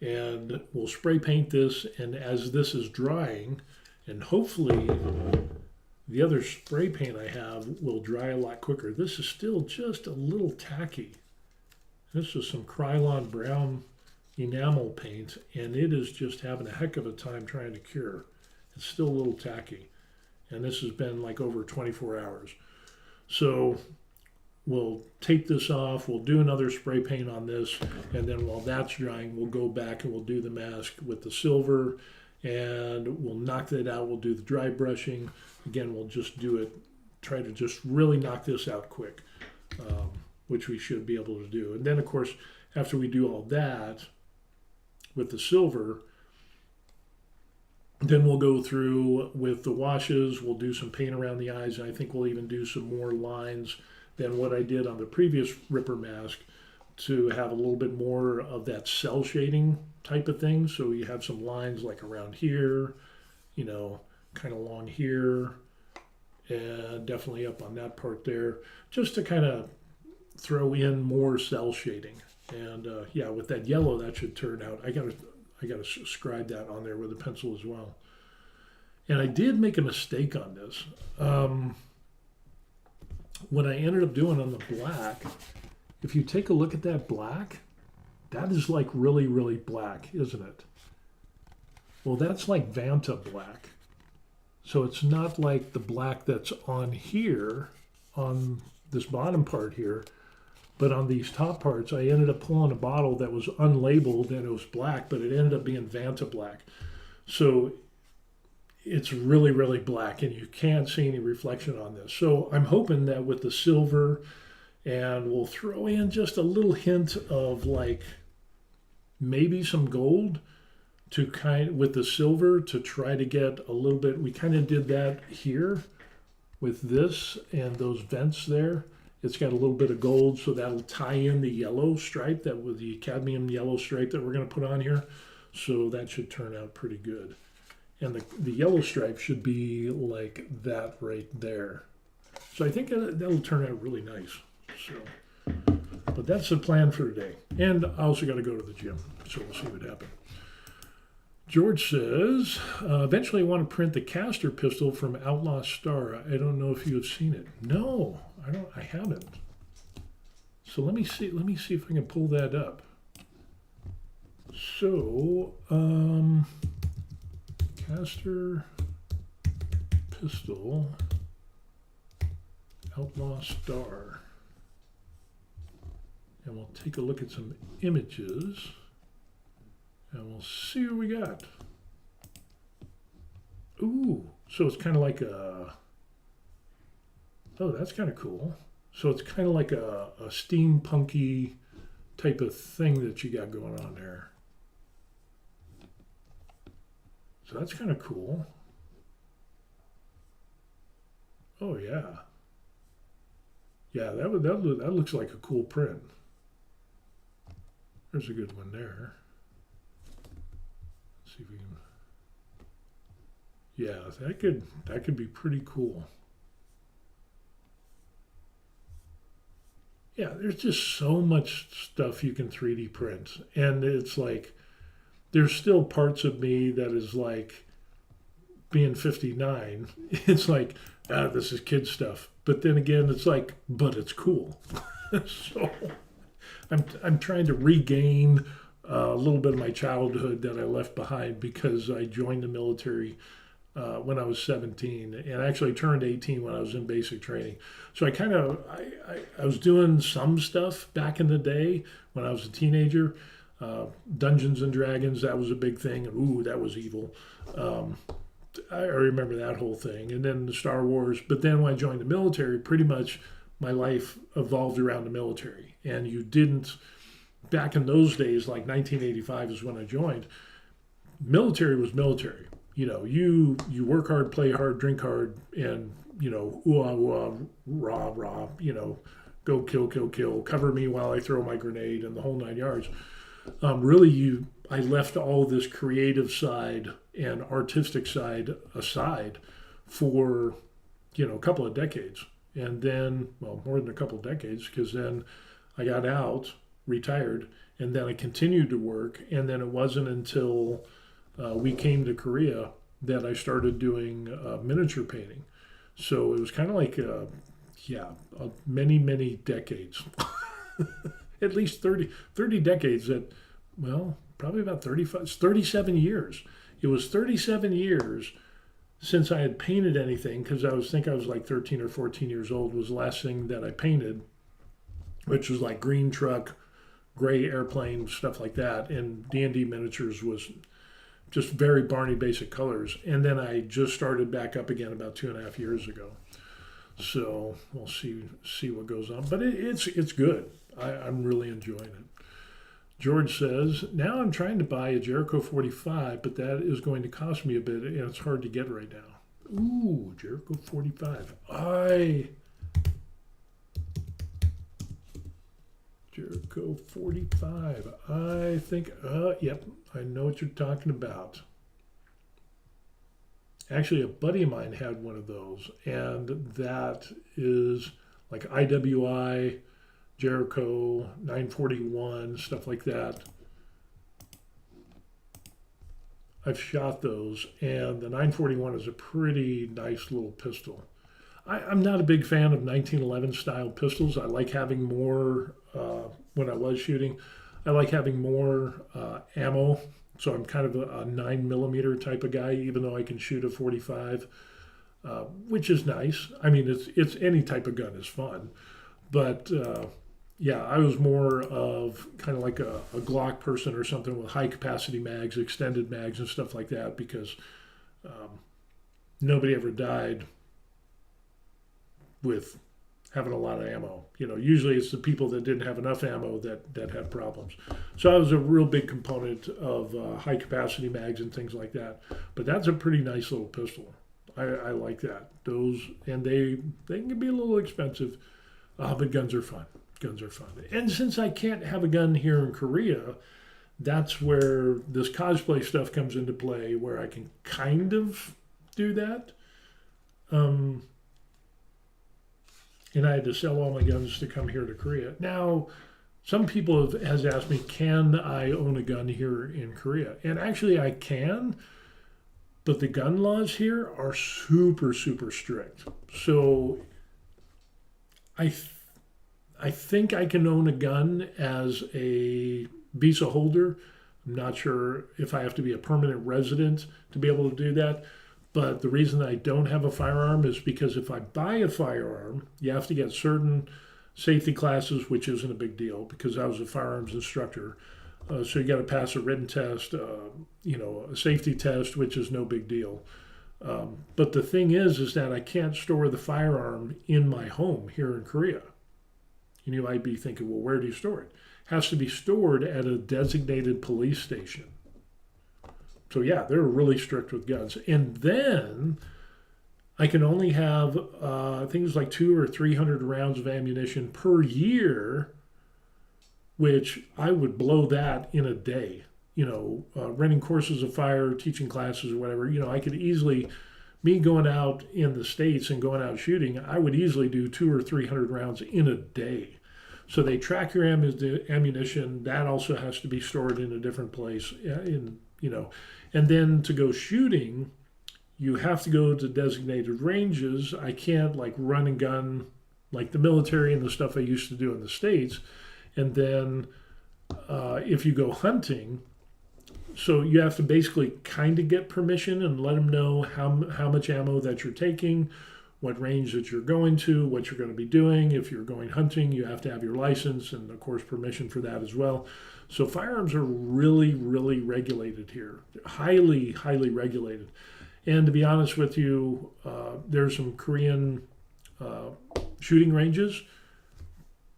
and we'll spray paint this, and as this is drying, and hopefully the other spray paint I have will dry a lot quicker. This is still just a little tacky. This is some Krylon brown enamel paint, and it is just having a heck of a time trying to cure. It's still a little tacky, and this has been like over 24 hours. So we'll take this off, we'll do another spray paint on this, and then while that's drying, we'll go back and we'll do the mask with the silver and we'll knock that out. We'll do the dry brushing. Again, we'll just do it, try to just really knock this out quick, which we should be able to do. And then, of course, after we do all that with the silver, then we'll go through with the washes. We'll do some paint around the eyes, and I think we'll even do some more lines than what I did on the previous Ripper mask to have a little bit more of that cell shading type of thing. So you have some lines like around here, you know, kind of along here, and definitely up on that part there, just to kind of throw in more cell shading. And yeah, with that yellow, that should turn out. I gotta scribe that on there with a pencil as well. And I did make a mistake on this. What I ended up doing on the black, if you take a look at that black, that is like really, really black, isn't it? Well, that's like Vanta black. So it's not like the black that's on here, on this bottom part here, but on these top parts, I ended up pulling a bottle that was unlabeled and it was black, but it ended up being Vanta black. So it's really, really black, and you can't see any reflection on this. So I'm hoping that with the silver, and we'll throw in just a little hint of like maybe some gold to with the silver to try to get a little bit. We kind of did that here with this and those vents there. It's got a little bit of gold, so that'll tie in the yellow stripe, that with the cadmium yellow stripe that we're going to put on here. So that should turn out pretty good. And the yellow stripe should be like that right there. So I think that'll turn out really nice. So, but that's the plan for today. And I also got to go to the gym, so we'll see what happens. George says, eventually I want to print the caster pistol from Outlaw Star. I don't know if you have seen it. No, I haven't. So let me see if I can pull that up. So, caster pistol, Outlaw Star. And we'll take a look at some images. And we'll see what we got. Ooh, so it's kind of like a, oh, that's kind of cool. So it's kind of like a steampunky type of thing that you got going on there. So that's kind of cool. Oh yeah. Yeah, that looks like a cool print. There's a good one there. See if we can. Yeah, that could be pretty cool. Yeah, there's just so much stuff you can 3D print, and it's like there's still parts of me that is like being 59. It's like this is kid stuff, but then again, it's like, but it's cool. So I'm trying to regain a little bit of my childhood that I left behind because I joined the military when I was 17 and actually turned 18 when I was in basic training. So I was doing some stuff back in the day when I was a teenager. Dungeons and Dragons, that was a big thing. And ooh, that was evil. I remember that whole thing. And then the Star Wars. But then when I joined the military, pretty much my life evolved around the military. And you didn't, back in those days, like 1985 is when I joined, military was military. You know, you work hard, play hard, drink hard, and, you know, rah, rah, you know, go kill, kill, kill, cover me while I throw my grenade and the whole 9 yards. I left all this creative side and artistic side aside for, you know, a couple of decades. And then, well, more than a couple of decades, because then I got out, retired, and then I continued to work. And then it wasn't until we came to Korea that I started doing miniature painting. So it was kind of like, many, many decades. At least 30 decades that, well, probably about 37 years. It was 37 years since I had painted anything, because I was like 13 or 14 years old was the last thing that I painted, which was like green truck, gray airplane, stuff like that. And D&D miniatures was just very Barney basic colors. And then I just started back up again about 2.5 years ago. So we'll see what goes on. But it's good. I'm really enjoying it. George says, now I'm trying to buy a Jericho 45, but that is going to cost me a bit, and it's hard to get right now. Ooh, Jericho 45. Jericho 45. I think, yep, I know what you're talking about. Actually, a buddy of mine had one of those, and that is like IWI, Jericho, 941, stuff like that. I've shot those, and the 941 is a pretty nice little pistol. I'm not a big fan of 1911 style pistols. I like having more, when I was shooting, I like having more ammo. So I'm kind of a 9mm type of guy, even though I can shoot a 45, which is nice. I mean, it's any type of gun is fun. But yeah, I was more of kind of like a Glock person or something with high capacity mags, extended mags and stuff like that, because nobody ever died with having a lot of ammo. You know, usually it's the people that didn't have enough ammo that had problems. So I was a real big component of high capacity mags and things like that. But that's a pretty nice little pistol. I like that. Those, and they can be a little expensive, but guns are fun. Guns are fun. And since I can't have a gun here in Korea, that's where this cosplay stuff comes into play, where I can kind of do that. And I had to sell all my guns to come here to Korea. Now, some people has asked me, can I own a gun here in Korea? And actually I can, but the gun laws here are super, super strict. So I think I can own a gun as a visa holder. I'm not sure if I have to be a permanent resident to be able to do that. But the reason I don't have a firearm is because if I buy a firearm, you have to get certain safety classes, which isn't a big deal because I was a firearms instructor. So you got to pass a written test, a safety test, which is no big deal. But the thing is that I can't store the firearm in my home here in Korea. And you might be thinking, well, where do you store it? It has to be stored at a designated police station. So yeah, they're really strict with guns. And then I can only have things like 200 or 300 rounds of ammunition per year, which I would blow that in a day. Running courses of fire, teaching classes or whatever, I could easily, me going out in the States and going out shooting, I would easily do 200 or 300 rounds in a day. So they track your ammunition. That also has to be stored in a different place, and then to go shooting, you have to go to designated ranges. I can't like run and gun like the military and the stuff I used to do in the States. And then if you go hunting, so you have to basically kind of get permission and let them know how much ammo that you're taking, what range that you're going to, what you're going to be doing. If you're going hunting, you have to have your license and, of course, permission for that as well. So firearms are really, really regulated here, highly, highly regulated. And to be honest with you, there's some Korean shooting ranges,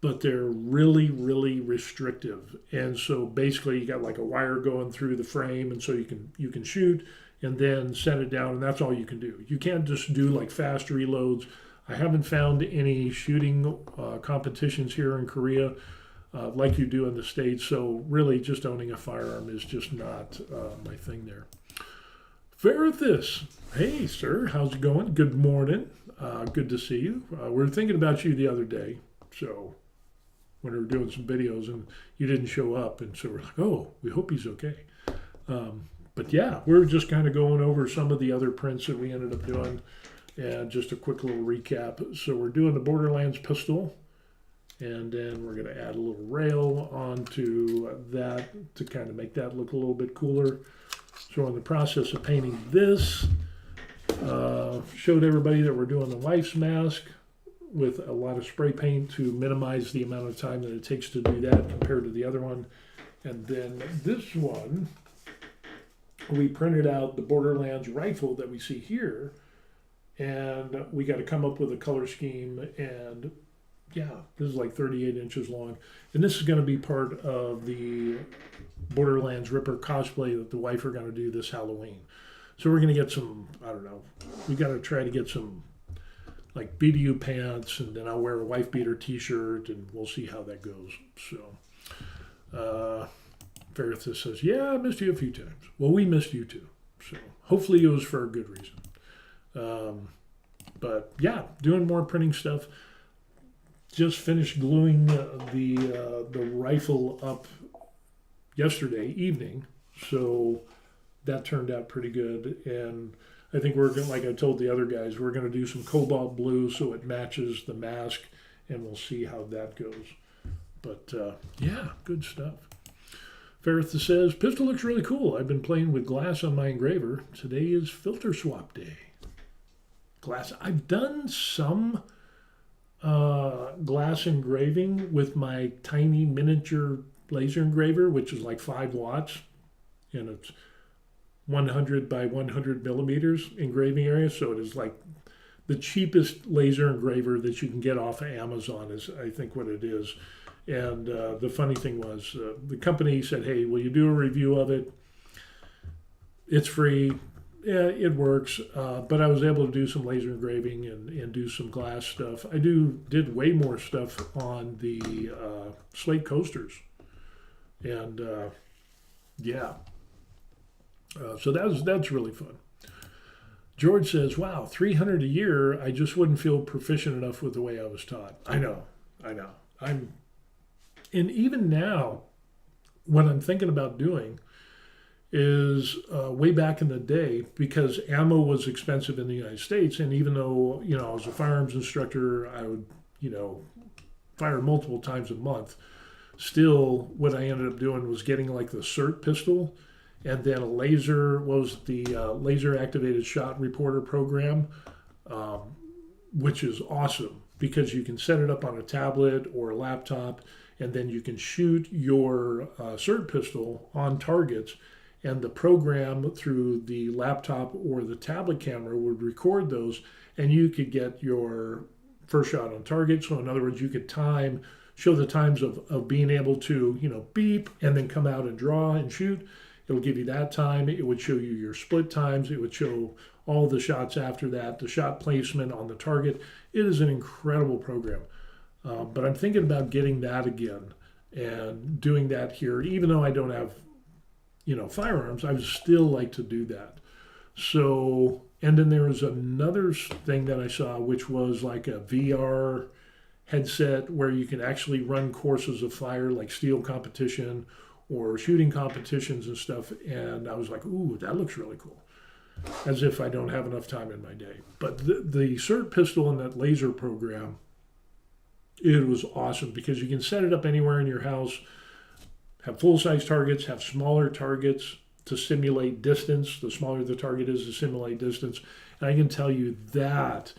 but they're really, really restrictive. And so basically you got like a wire going through the frame, and so you can shoot and then set it down, and that's all you can do. You can't just do like fast reloads. I haven't found any shooting competitions here in Korea like you do in the States. So really just owning a firearm is just not my thing there. Verithus, hey sir, how's it going? Good morning. Good to see you. We were thinking about you the other day. So when we were doing some videos and you didn't show up, and so we're like, oh, we hope he's okay. But yeah, we're just kind of going over some of the other prints that we ended up doing, and just a quick little recap. So we're doing the Borderlands pistol, and then we're going to add a little rail onto that to kind of make that look a little bit cooler. So in the process of painting this, showed everybody that we're doing the wife's mask with a lot of spray paint to minimize the amount of time that it takes to do that compared to the other one. And then this one, we printed out the Borderlands rifle that we see here, and we got to come up with a color scheme. And yeah, this is like 38 inches long, and this is going to be part of the Borderlands Ripper cosplay that the wife are going to do this Halloween. So we're going to get some, I don't know, we got to try to get some like BDU pants, and then I'll wear a wife beater t-shirt, and we'll see how that goes. So Ferris says, yeah, I missed you a few times. Well, we missed you too. So hopefully it was for a good reason. But yeah, doing more printing stuff. Just finished gluing the rifle up yesterday evening. So that turned out pretty good. And I think we're going, like I told the other guys, we're going to do some cobalt blue so it matches the mask, and we'll see how that goes. But yeah, good stuff. Ferris says, pistol looks really cool. I've been playing with glass on my engraver. Today is filter swap day. Glass. I've done some glass engraving with my tiny miniature laser engraver, which is like 5 watts, and it's 100 by 100 millimeters engraving area. So it is like the cheapest laser engraver that you can get off of Amazon is, I think, what it is. And the funny thing was, the company said, hey, will you do a review of it? It's free. Yeah, it works. But I was able to do some laser engraving and do some glass stuff. I did way more stuff on the slate coasters. And yeah. So that's really fun. George says, wow, 300 a year. I just wouldn't feel proficient enough with the way I was taught. I know. And even now, what I'm thinking about doing is way back in the day, because ammo was expensive in the United States, and even though, I was a firearms instructor, I would, fire multiple times a month. Still, what I ended up doing was getting like the SIRT pistol, and then a laser, laser activated shot reporter program, which is awesome because you can set it up on a tablet or a laptop, and then you can shoot your SIRT pistol on targets, and the program through the laptop or the tablet camera would record those, and you could get your first shot on target. So in other words, you could show the times of being able to, beep and then come out and draw and shoot. It'll give you that time. It would show you your split times. It would show all the shots after that, the shot placement on the target. It is an incredible program. But I'm thinking about getting that again and doing that here. Even though I don't have, firearms, I would still like to do that. So, and then there was another thing that I saw, which was like a VR headset where you can actually run courses of fire, like steel competition or shooting competitions and stuff. And I was like, ooh, that looks really cool. As if I don't have enough time in my day. But the SIRT pistol and that laser program, it was awesome because you can set it up anywhere in your house, have full-size targets, have smaller targets to simulate distance. The smaller the target is to simulate distance. And I can tell you that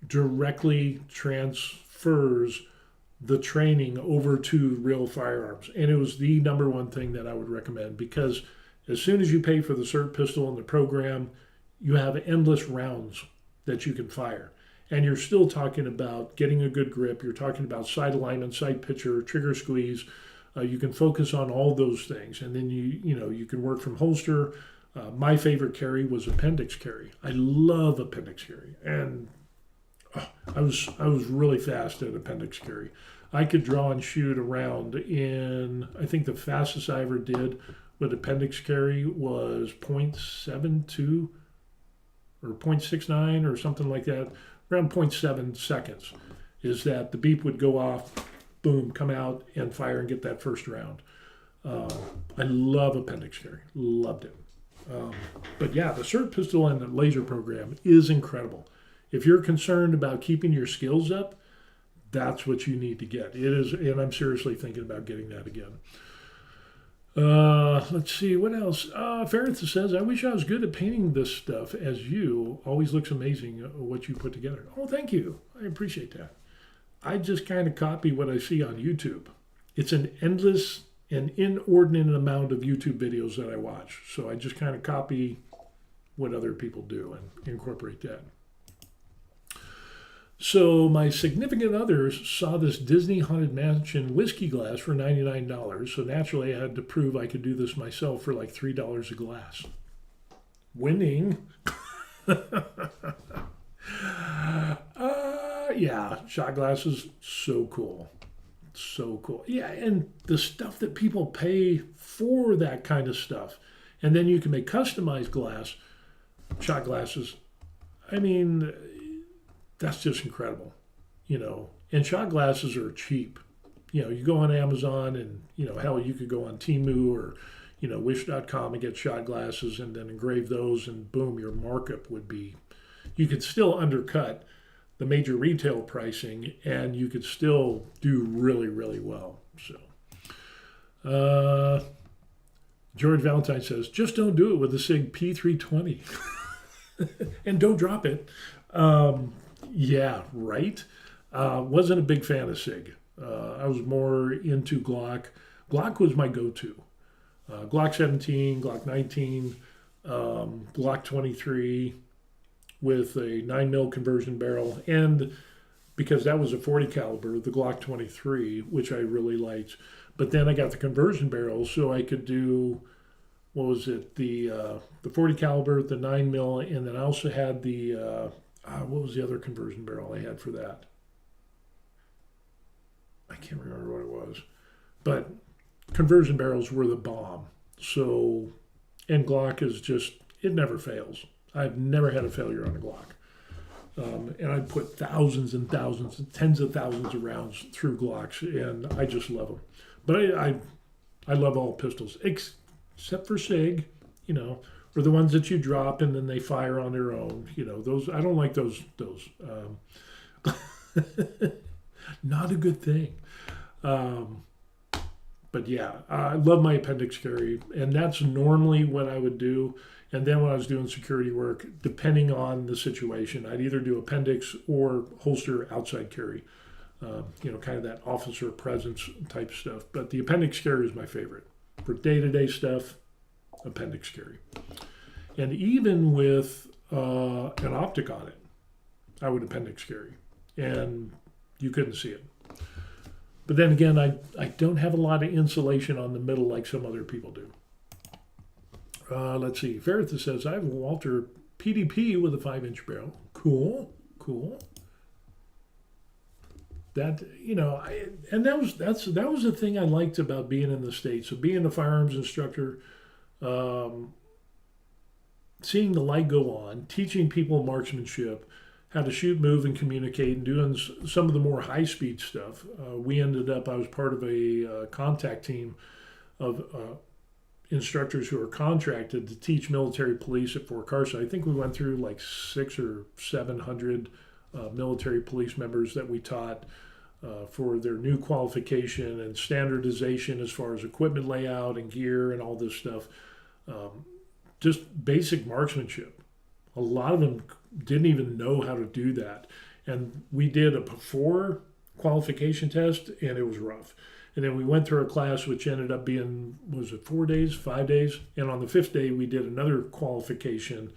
directly transfers the training over to real firearms. And it was the number one thing that I would recommend, because as soon as you pay for the SIRT pistol and the program, you have endless rounds that you can fire. And you're still talking about getting a good grip. You're talking about sight alignment, sight picture, trigger squeeze. You can focus on all those things. And then you can work from holster. My favorite carry was appendix carry. I love appendix carry. And I was really fast at appendix carry. I could draw and shoot around in, I think the fastest I ever did with appendix carry was 0.72 or 0.69 or something like that. Around 0.7 seconds is that the beep would go off, boom, come out and fire and get that first round. I love appendix carry, loved it. But yeah, the SIRT pistol and the laser program is incredible. If you're concerned about keeping your skills up, that's what you need to get. It is, and I'm seriously thinking about getting that again. Let's see, what else? Ferris says, I wish I was good at painting this stuff as you. Always looks amazing what you put together. Oh, thank you. I appreciate that. I just kind of copy what I see on YouTube. It's an endless an inordinate amount of YouTube videos that I watch. So I just kind of copy what other people do and incorporate that. So my significant others saw this Disney Haunted Mansion whiskey glass for $99. So naturally I had to prove I could do this myself for like $3 a glass. Winning. Yeah, shot glasses, so cool. So cool. Yeah, and the stuff that people pay for that kind of stuff. And then you can make customized glass, shot glasses. I mean, that's just incredible, you know. And shot glasses are cheap. You know, you go on Amazon and, you know, hell, you could go on Temu or, you know, wish.com and get shot glasses and then engrave those and boom, your markup would be, you could still undercut the major retail pricing and you could still do really, really well. So, George Valentine says, just don't do it with the SIG P320 and don't drop it. Yeah, right. Wasn't a big fan of SIG. I was more into Glock. Glock was my go-to. Glock 17, Glock 19, Glock 23 with a 9mm conversion barrel, and because that was a 40 caliber, the Glock 23, which I really liked. But then I got the conversion barrel, so I could do, what was it, the 40 caliber, the 9mm, and then I also had the what was the other conversion barrel I had for that? I can't remember what it was, but conversion barrels were the bomb. So, and Glock is just, it never fails. I've never had a failure on a Glock. And I put thousands and thousands and tens of thousands of rounds through Glocks, and I just love them. But I love all pistols, except for SIG, you know, or the ones that you drop and then they fire on their own. You know, those, I don't like those. Not a good thing. But yeah, I love my appendix carry, and that's normally what I would do. And then when I was doing security work, depending on the situation, I'd either do appendix or holster outside carry, you know, kind of that officer presence type stuff. But the appendix carry is my favorite. For day-to-day stuff, appendix carry. And even with an optic on it, I would appendix carry. And you couldn't see it. But then again, I don't have a lot of insulation on the middle like some other people do. Let's see. Veritha says, I have a Walter PDP with a 5-inch barrel. Cool, cool. That, you know, that was the thing I liked about being in the States. So being a firearms instructor, seeing the light go on, teaching people marksmanship, how to shoot, move, and communicate, and doing some of the more high-speed stuff. I was part of a contact team of instructors who are contracted to teach military police at Fort Carson. I think we went through like 600 or 700 military police members that we taught for their new qualification and standardization as far as equipment layout and gear and all this stuff. Just basic marksmanship. A lot of them didn't even know how to do that. And we did a before qualification test, and it was rough. And then we went through a class which ended up being, was it 4 days, 5 days? And on the 5th day, we did another qualification,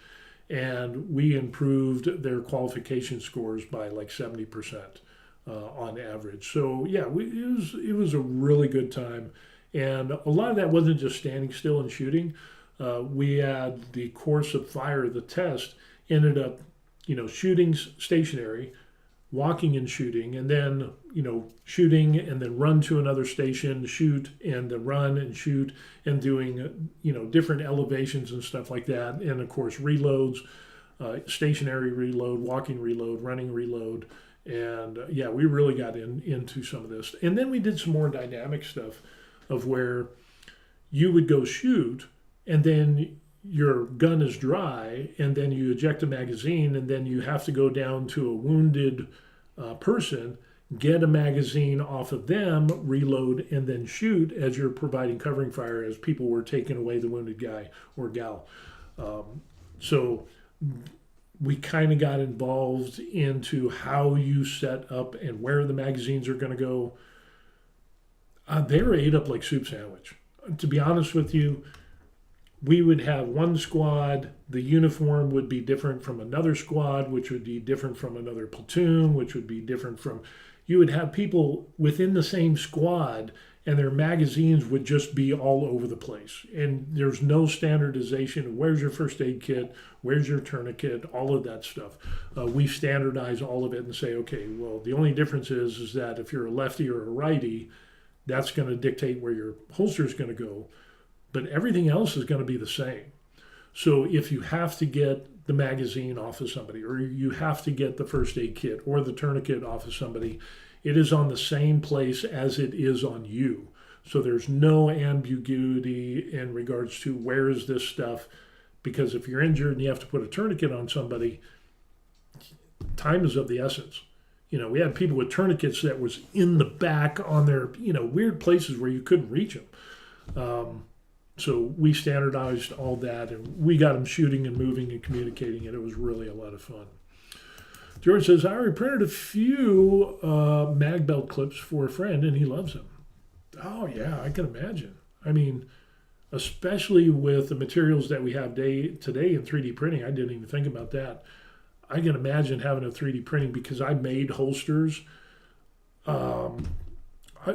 and we improved their qualification scores by like 70% on average. So yeah, it was a really good time. And a lot of that wasn't just standing still and shooting. We had the course of fire, the test, ended up, you know, shooting stationary, walking and shooting, and then, you know, shooting and then run to another station, shoot, and then run and shoot, and doing, you know, different elevations and stuff like that. And of course, reloads, stationary reload, walking reload, running reload. And yeah, we really got into some of this. And then we did some more dynamic stuff of where you would go shoot, and then your gun is dry, and then you eject a magazine, and then you have to go down to a wounded person, get a magazine off of them, reload, and then shoot as you're providing covering fire as people were taking away the wounded guy or gal. So we kind of got involved into how you set up and where the magazines are going to go. They were ate up like soup sandwich. To be honest with you, we would have one squad, the uniform would be different from another squad, which would be different from another platoon, which would be different from. You would have people within the same squad, and their magazines would just be all over the place. And there's no standardization. Where's your first aid kit? Where's your tourniquet? All of that stuff. We standardize all of it and say, okay, well, the only difference is that if you're a lefty or a righty, that's going to dictate where your holster is going to go. But everything else is going to be the same. So if you have to get the magazine off of somebody, or you have to get the first aid kit or the tourniquet off of somebody, it is on the same place as it is on you. So there's no ambiguity in regards to where is this stuff, because if you're injured and you have to put a tourniquet on somebody, time is of the essence. We had people with tourniquets that was in the back on their, weird places where you couldn't reach them. So we standardized all that, and we got them shooting and moving and communicating, and it was really a lot of fun. George says, I already printed a few mag belt clips for a friend, and he loves them. Oh, yeah, I can imagine. I mean, especially with the materials that we have today in 3D printing, I didn't even think about that. I can imagine having a 3D printing, because I made holsters,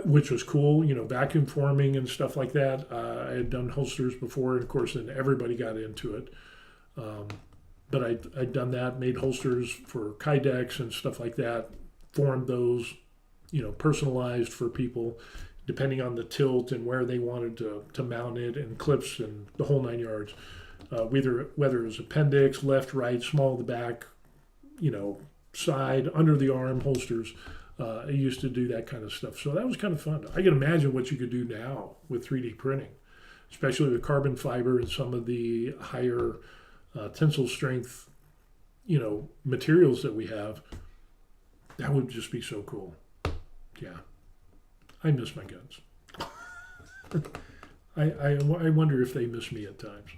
which was cool, vacuum forming and stuff like that. I had done holsters before, and of course, then everybody got into it. But I'd done that, made holsters for Kydex and stuff like that, formed those, personalized for people, depending on the tilt and where they wanted to mount it, and clips and the whole 9 yards. Whether it was appendix, left, right, small of the back, side, under the arm holsters. I used to do that kind of stuff. So that was kind of fun. I can imagine what you could do now with 3D printing, especially with carbon fiber and some of the higher tensile strength, materials that we have. That would just be so cool. Yeah. I miss my guns. I wonder if they miss me at times.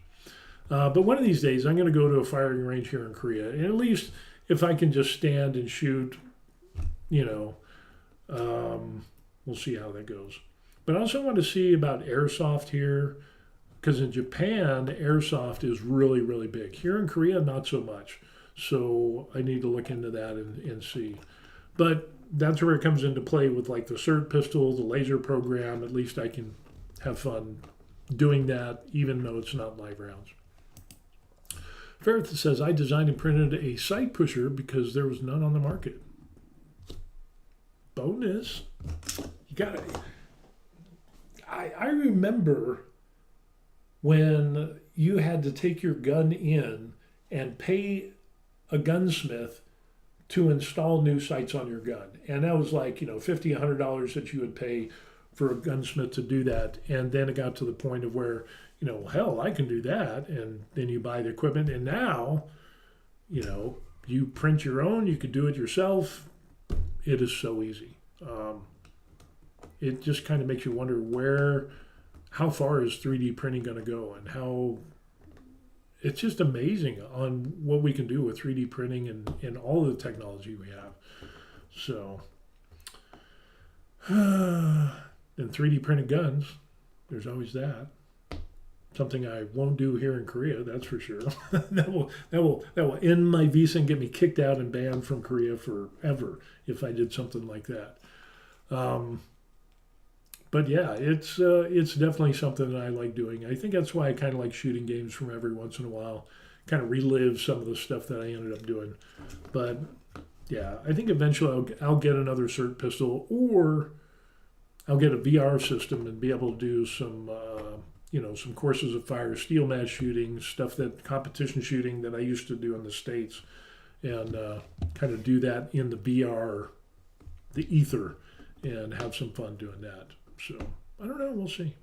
But one of these days, I'm going to go to a firing range here in Korea, and at least if I can just stand and shoot, we'll see how that goes. But I also want to see about airsoft here, because in Japan, airsoft is really, really big. Here in Korea, not so much. So I need to look into that and see. But that's where it comes into play with like the SIRT pistol, the laser program. At least I can have fun doing that, even though it's not live rounds. Ferret says, I designed and printed a sight pusher because there was none on the market. Bonus. You got it. I remember when you had to take your gun in and pay a gunsmith to install new sights on your gun. And that was like, $50, $100 that you would pay for a gunsmith to do that. And then it got to the point of where, hell, I can do that. And then you buy the equipment. And now, you print your own, you could do it yourself. It is so easy. It just kind of makes you wonder how far is 3D printing going to go, and how it's just amazing on what we can do with 3D printing and all the technology we have. So, and 3D printed guns, there's always that. Something I won't do here in Korea, that's for sure. that will end my visa and get me kicked out and banned from Korea forever if I did something like that. But yeah, it's definitely something that I like doing. I think that's why I kind of like shooting games from every once in a while, kind of relive some of the stuff that I ended up doing. But yeah, I think eventually I'll get another SIRT pistol, or I'll get a VR system and be able to do some some courses of fire, steel match shooting, competition shooting that I used to do in the States, and kind of do that in the VR, the ether, and have some fun doing that. So, I don't know, we'll see.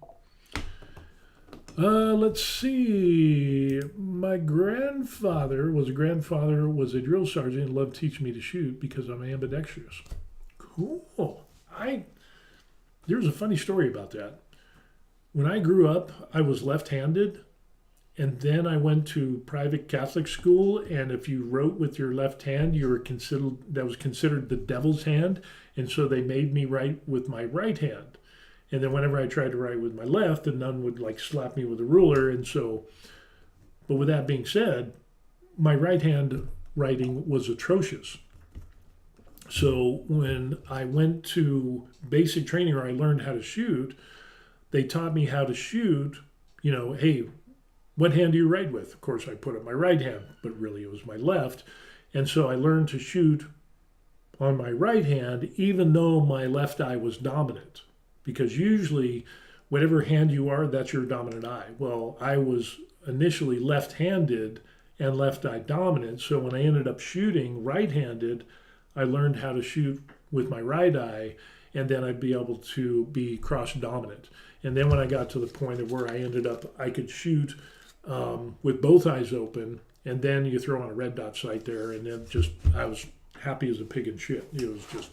Let's see. My grandfather was a drill sergeant and loved teaching me to shoot because I'm ambidextrous. Cool. There's a funny story about that. When I grew up, I was left-handed, and then I went to private Catholic school, and if you wrote with your left hand, that was considered the devil's hand, and so they made me write with my right hand. And then whenever I tried to write with my left, the nun would like slap me with a ruler. And so, but with that being said, my right hand writing was atrocious. So when I went to basic training where I learned how to shoot, they taught me how to shoot, hey, what hand do you write with? Of course, I put up my right hand, but really it was my left. And so I learned to shoot on my right hand, even though my left eye was dominant. Because usually, whatever hand you are, that's your dominant eye. Well, I was initially left-handed and left eye dominant. So when I ended up shooting right-handed, I learned how to shoot with my right eye, and then I'd be able to be cross-dominant. And then when I got to the point of where I ended up, I could shoot with both eyes open, and then you throw on a red dot sight there, and then I was happy as a pig in shit. It was just,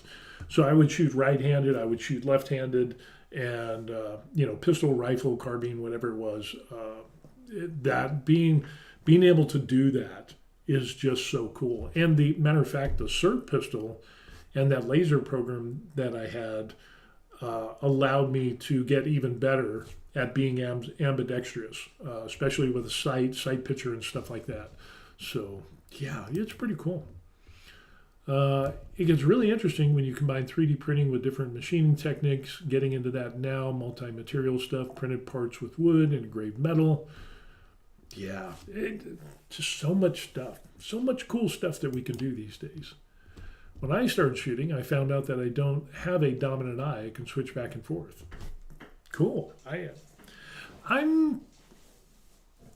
so I would shoot right-handed, I would shoot left-handed, and pistol, rifle, carbine, whatever it was. That being able to do that is just so cool. And the matter of fact, the cert pistol and that laser program that I had allowed me to get even better at being ambidextrous, especially with a sight picture and stuff like that. So yeah, it's pretty cool. It gets really interesting when you combine 3D printing with different machining techniques, getting into that now, multi-material stuff, printed parts with wood and engraved metal. Yeah, just so much stuff, so much cool stuff that we can do these days. When I started shooting, I found out that I don't have a dominant eye. I can switch back and forth. Cool.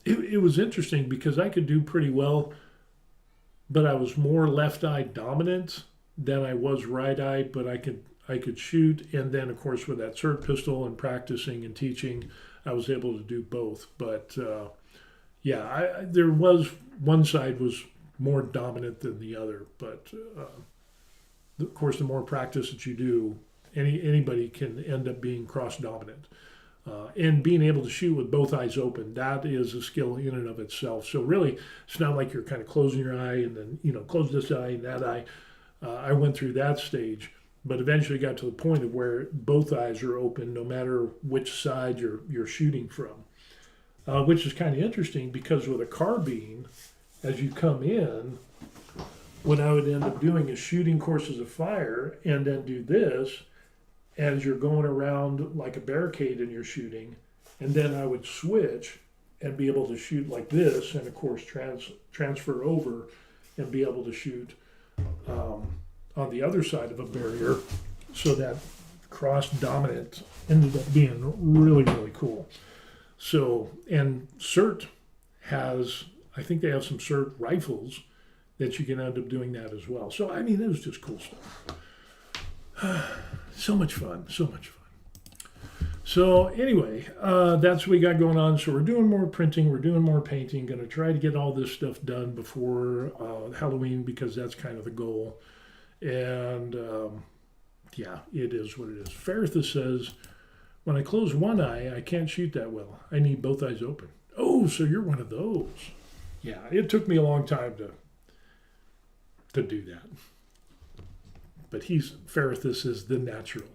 It was interesting because I could do pretty well, but I was more left eye dominant than I was right eye, but I could shoot. And then of course with that cert pistol and practicing and teaching, I was able to do both. But there was one side was more dominant than the other, but of course the more practice that you do, anybody can end up being cross dominant. And being able to shoot with both eyes open, that is a skill in and of itself. So really, it's not like you're kind of closing your eye and then, close this eye and that eye. I went through that stage, but eventually got to the point of where both eyes are open no matter which side you're shooting from, which is kind of interesting because with a carbine, as you come in, what I would end up doing is shooting courses of fire and then do this as you're going around like a barricade and you're shooting, and then I would switch and be able to shoot like this, and of course transfer over and be able to shoot on the other side of a barrier. So that cross dominant ended up being really, really cool. So, and CERT has, I think they have some CERT rifles that you can end up doing that as well. So, I mean, it was just cool stuff. So much fun, so much fun. So anyway, that's what we got going on. So we're doing more printing, we're doing more painting, going to try to get all this stuff done before Halloween because that's kind of the goal. And it is what it is. Ferrithus says, when I close one eye, I can't shoot that well. I need both eyes open. Oh, so you're one of those. Yeah, it took me a long time to do that. But Ferrithus is the natural.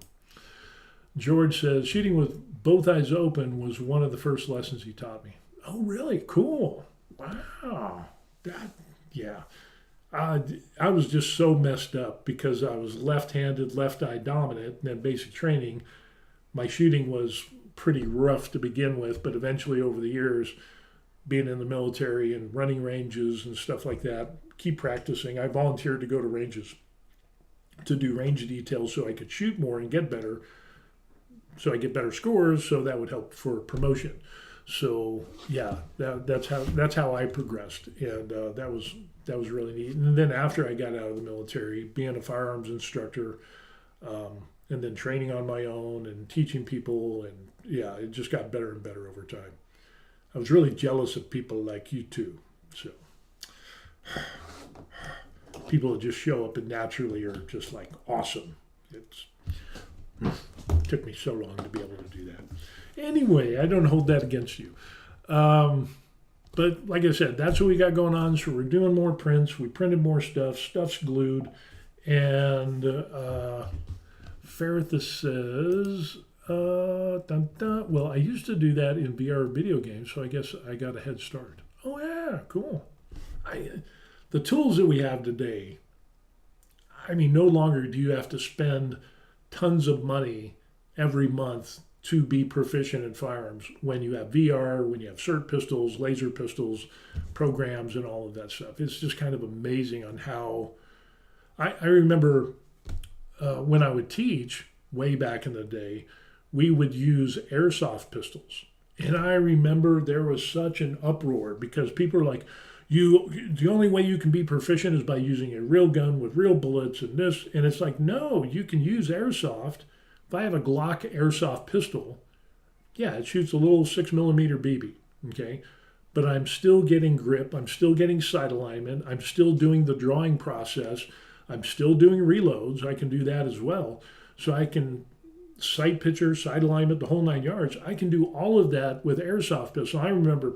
George says, shooting with both eyes open was one of the first lessons he taught me. Oh, really? Cool. Wow. I was just so messed up because I was left-handed, left eye dominant, and then basic training. My shooting was pretty rough to begin with, but eventually over the years, being in the military and running ranges and stuff like that, keep practicing. I volunteered to go to ranges to do range details so I could shoot more and get better, so I get better scores, so that would help for promotion. So yeah, that's how I progressed, and that was really neat. And then after I got out of the military, being a firearms instructor, and then training on my own and teaching people, and yeah, it just got better and better over time. I was really jealous of people like you too. So people that just show up and naturally are just like awesome. It took me so long to be able to do that. Anyway, I don't hold that against you. But like I said, that's what we got going on. So we're doing more prints. We printed more stuff. Stuff's glued. And Ferrithus says, Dun, dun. Well, I used to do that in VR video games, so I guess I got a head start. Oh yeah, cool. I, the tools that we have today, I mean, no longer do you have to spend tons of money every month to be proficient in firearms when you have VR, when you have SIRT pistols, laser pistols, programs, and all of that stuff. It's just kind of amazing on how I remember when I would teach way back in the day, we would use airsoft pistols. And I remember there was such an uproar because people are like, the only way you can be proficient is by using a real gun with real bullets and this. And it's like, no, you can use airsoft. If I have a Glock airsoft pistol, yeah, it shoots a little 6 millimeter BB, okay? But I'm still getting grip. I'm still getting sight alignment. I'm still doing the drawing process. I'm still doing reloads. I can do that as well. So I can sight picture, sight alignment, the whole 9 yards. I can do all of that with airsoft pistol. I remember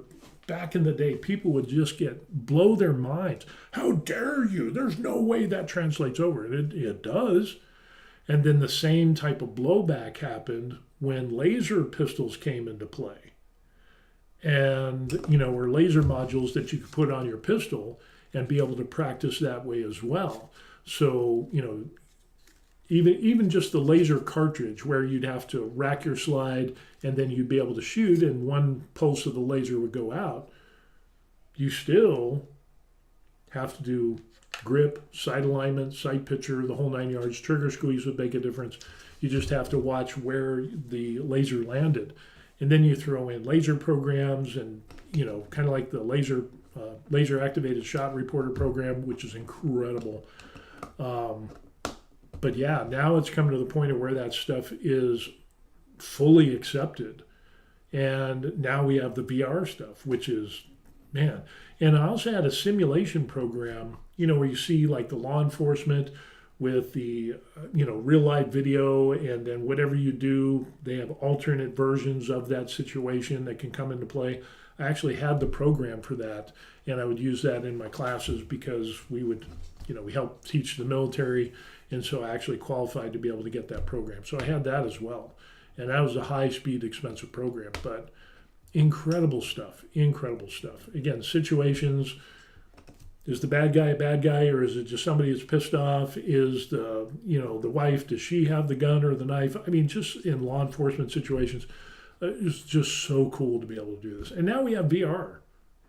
back in the day, people would just blow their minds. How dare you? There's no way that translates over. It does. And then the same type of blowback happened when laser pistols came into play. And, were laser modules that you could put on your pistol and be able to practice that way as well. So, even just the laser cartridge where you'd have to rack your slide and then you'd be able to shoot and one pulse of the laser would go out, you still have to do grip, sight alignment, sight picture, the whole 9 yards. Trigger squeeze would make a difference. You just have to watch where the laser landed. And then you throw in laser programs and, kind of like the laser activated shot reporter program, which is incredible. But yeah, now it's come to the point of where that stuff is fully accepted. And now we have the VR stuff, which is, man. And I also had a simulation program, where you see like the law enforcement with the, real life video, and then whatever you do, they have alternate versions of that situation that can come into play. I actually had the program for that, and I would use that in my classes because we would, we helped teach the military, and so I actually qualified to be able to get that program. So I had that as well, and that was a high-speed, expensive program, but incredible stuff, incredible stuff. Again, situations, is the bad guy a bad guy, or is it just somebody that's pissed off? Is the wife, does she have the gun or the knife? I mean, just in law enforcement situations, it's just so cool to be able to do this. And now we have VR,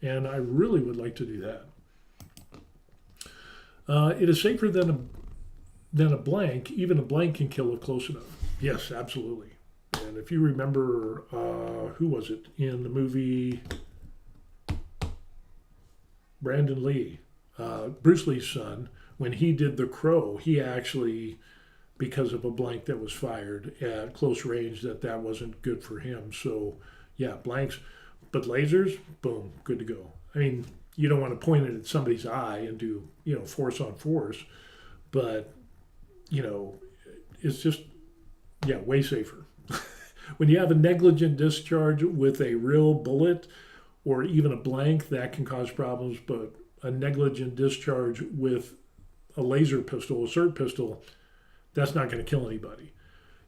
and I really would like to do that. It is safer than a blank. Even a blank can kill it close enough. Yes, absolutely. And if you remember, who was it in the movie Brandon Lee, Bruce Lee's son, when he did The Crow, he actually, because of a blank that was fired at close range, that wasn't good for him. So, yeah, blanks. But lasers, boom, good to go. I mean, you don't want to point it at somebody's eye and do, force on force. But, it's just, yeah, way safer. When you have a negligent discharge with a real bullet or even a blank, that can cause problems. But a negligent discharge with a laser pistol, a SIRT pistol, that's not going to kill anybody.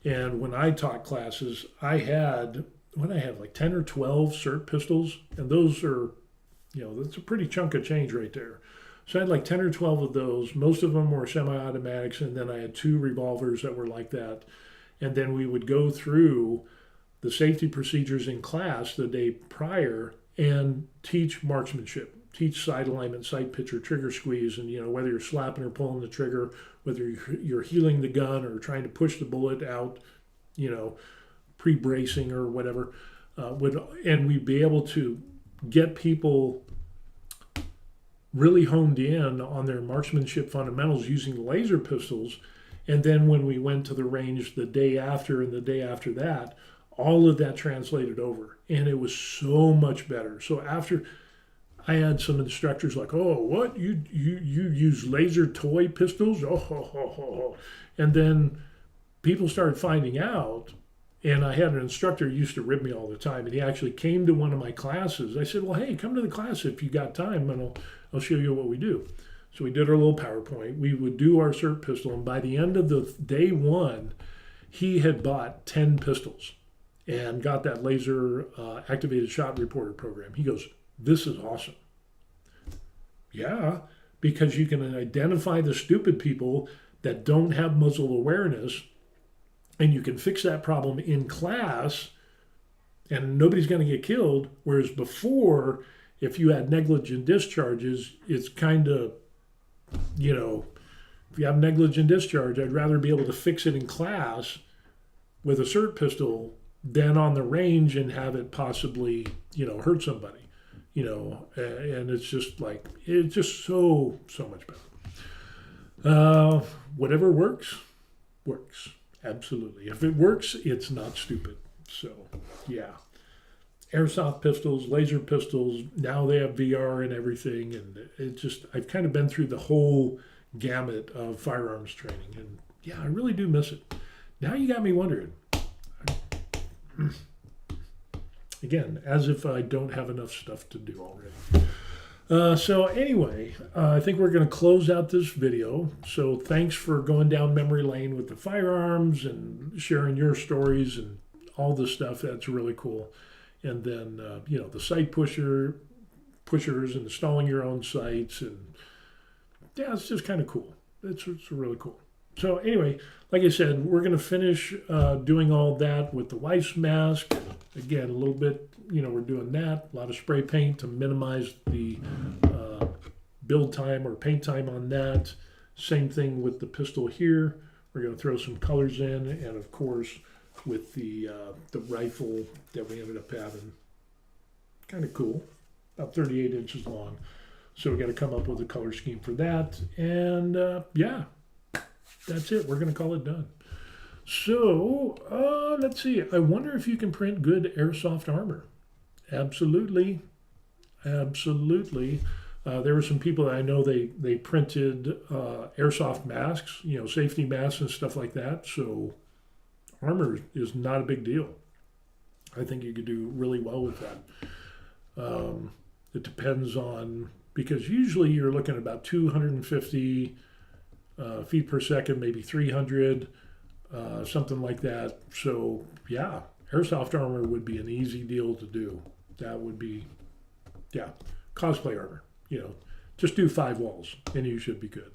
And when I taught classes, I had like 10 or 12 SIRT pistols, and those are, that's a pretty chunk of change right there. So I had like 10 or 12 of those. Most of them were semi-automatics, and then I had 2 revolvers that were like that. And then we would go through the safety procedures in class the day prior and teach marksmanship, teach sight alignment, sight picture, trigger squeeze, and whether you're slapping or pulling the trigger, whether you're heeling the gun or trying to push the bullet out, pre-bracing or whatever, and we'd be able to get people really honed in on their marksmanship fundamentals using laser pistols. And then when we went to the range the day after and the day after that, all of that translated over, and it was so much better. So after, I had some instructors like, "Oh, what, you use laser toy pistols?" Oh, ho, ho, ho, ho. And then people started finding out, and I had an instructor who used to rib me all the time, and he actually came to one of my classes. I said, "Well, hey, come to the class if you got time, and I'll show you what we do." So we did our little PowerPoint. We would do our SIRT pistol, and by the end of the day one, he had bought 10 pistols and got that laser activated shot reporter program. He goes, "This is awesome." Yeah, because you can identify the stupid people that don't have muzzle awareness, and you can fix that problem in class, and nobody's going to get killed. Whereas before, if you had negligent discharges, it's kind of, you know, if you have negligent discharge, I'd rather be able to fix it in class with a SIRT pistol than on the range and have it possibly, you know, hurt somebody, you know, and it's just like, it's just so much better. Whatever works, works. Absolutely. If it works, it's not stupid. So, yeah. Airsoft pistols, laser pistols, now they have VR and everything. And it just, I've kind of been through the whole gamut of firearms training. And yeah, I really do miss it. Now you got me wondering. Again, as if I don't have enough stuff to do already. So anyway, I think we're going to close out this video. So thanks for going down memory lane with the firearms and sharing your stories and all this stuff. That's really cool. And then, you know, the sight pushers and installing your own sights. And yeah, it's just kind of cool. It's really cool. So anyway, like I said, we're going to finish doing all that with the wife's mask. Again, a little bit, you know, we're doing that. A lot of spray paint to minimize the build time or paint time on that. Same thing with the pistol here. We're going to throw some colors in. And of course, with the rifle that we ended up having, kind of cool, about 38 inches long. So we got to come up with a color scheme for that. And yeah, that's it. We're going to call it done. So let's see. I wonder if you can print good airsoft armor. Absolutely. Absolutely. There were some people that I know they printed airsoft masks, you know, safety masks and stuff like that. So armor is not a big deal. I think you could do really well with that. It depends on, because usually you're looking at about 250 feet per second, maybe 300, something like that. So yeah, airsoft armor would be an easy deal to do. That would be, yeah, cosplay armor. You know, just do 5 walls and you should be good.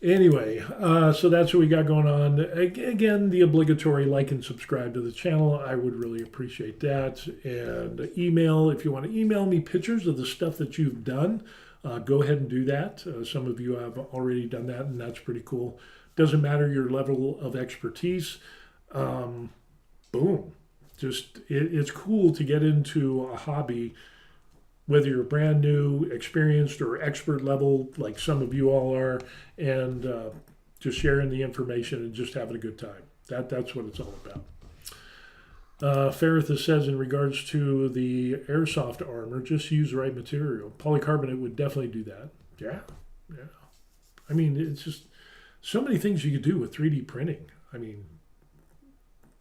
Anyway, so that's what we got going on. Again, the obligatory like and subscribe to the channel. I would really appreciate that. And email, if you want to email me pictures of the stuff that you've done, go ahead and do that. Some of you have already done that, and that's pretty cool. Doesn't matter your level of expertise. Boom. Just, it's cool to get into a hobby, whether you're brand new, experienced, or expert level, like some of you all are, and just sharing the information and just having a good time. That's what it's all about. Ferrith says, in regards to the airsoft armor, just use the right material. Polycarbonate would definitely do that. Yeah. I mean, it's just so many things you could do with 3D printing. I mean,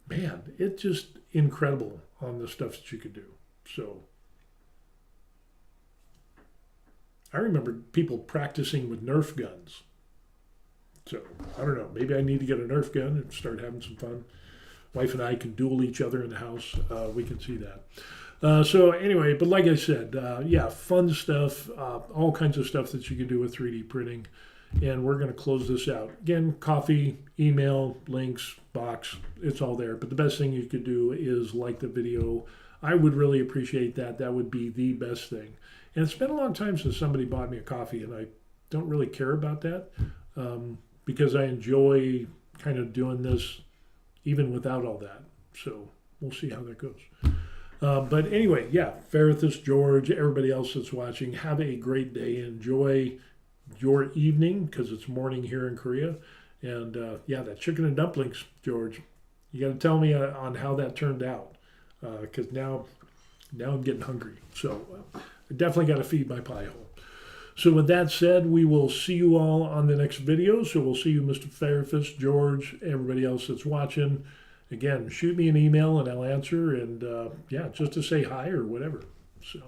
man, it's just incredible on the stuff that you could do. So I remember people practicing with Nerf guns. So I don't know, maybe I need to get a Nerf gun and start having some fun. Wife and I can duel each other in the house. We can see that. So anyway, but like I said, yeah, fun stuff, all kinds of stuff that you can do with 3D printing. And we're going to close this out. Again, coffee, email, links, box, it's all there. But the best thing you could do is like the video. I would really appreciate that. That would be the best thing. And it's been a long time since somebody bought me a coffee, and I don't really care about that because I enjoy kind of doing this even without all that. So we'll see how that goes. But anyway, yeah, Ferrithus, George, everybody else that's watching, have a great day. Enjoy your evening, because it's morning here in Korea. And yeah, that chicken and dumplings, George, you got to tell me on how that turned out, because now I'm getting hungry. So I definitely got to feed my pie hole. So with that said, we will see you all on the next video. So we'll see you, Mr. Ferrithus, George, everybody else that's watching. Again, shoot me an email and I'll answer. And yeah, just to say hi or whatever. So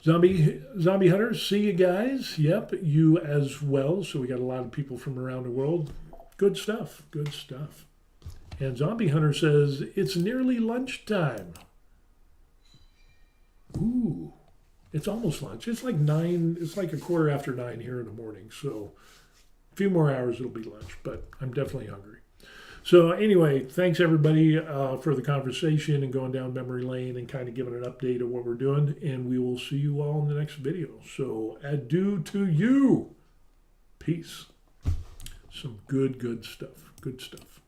Zombie Hunters, see you guys. Yep, you as well. So we got a lot of people from around the world. good stuff. Good stuff. And Zombie Hunter says, it's nearly lunchtime. Ooh, it's almost lunch. It's like 9, it's like a quarter after 9 here in the morning. So a few more hours it'll be lunch, but I'm definitely hungry. So anyway, thanks everybody for the conversation and going down memory lane and kind of giving an update of what we're doing. And we will see you all in the next video. So adieu to you. Peace. Some good stuff. Good stuff.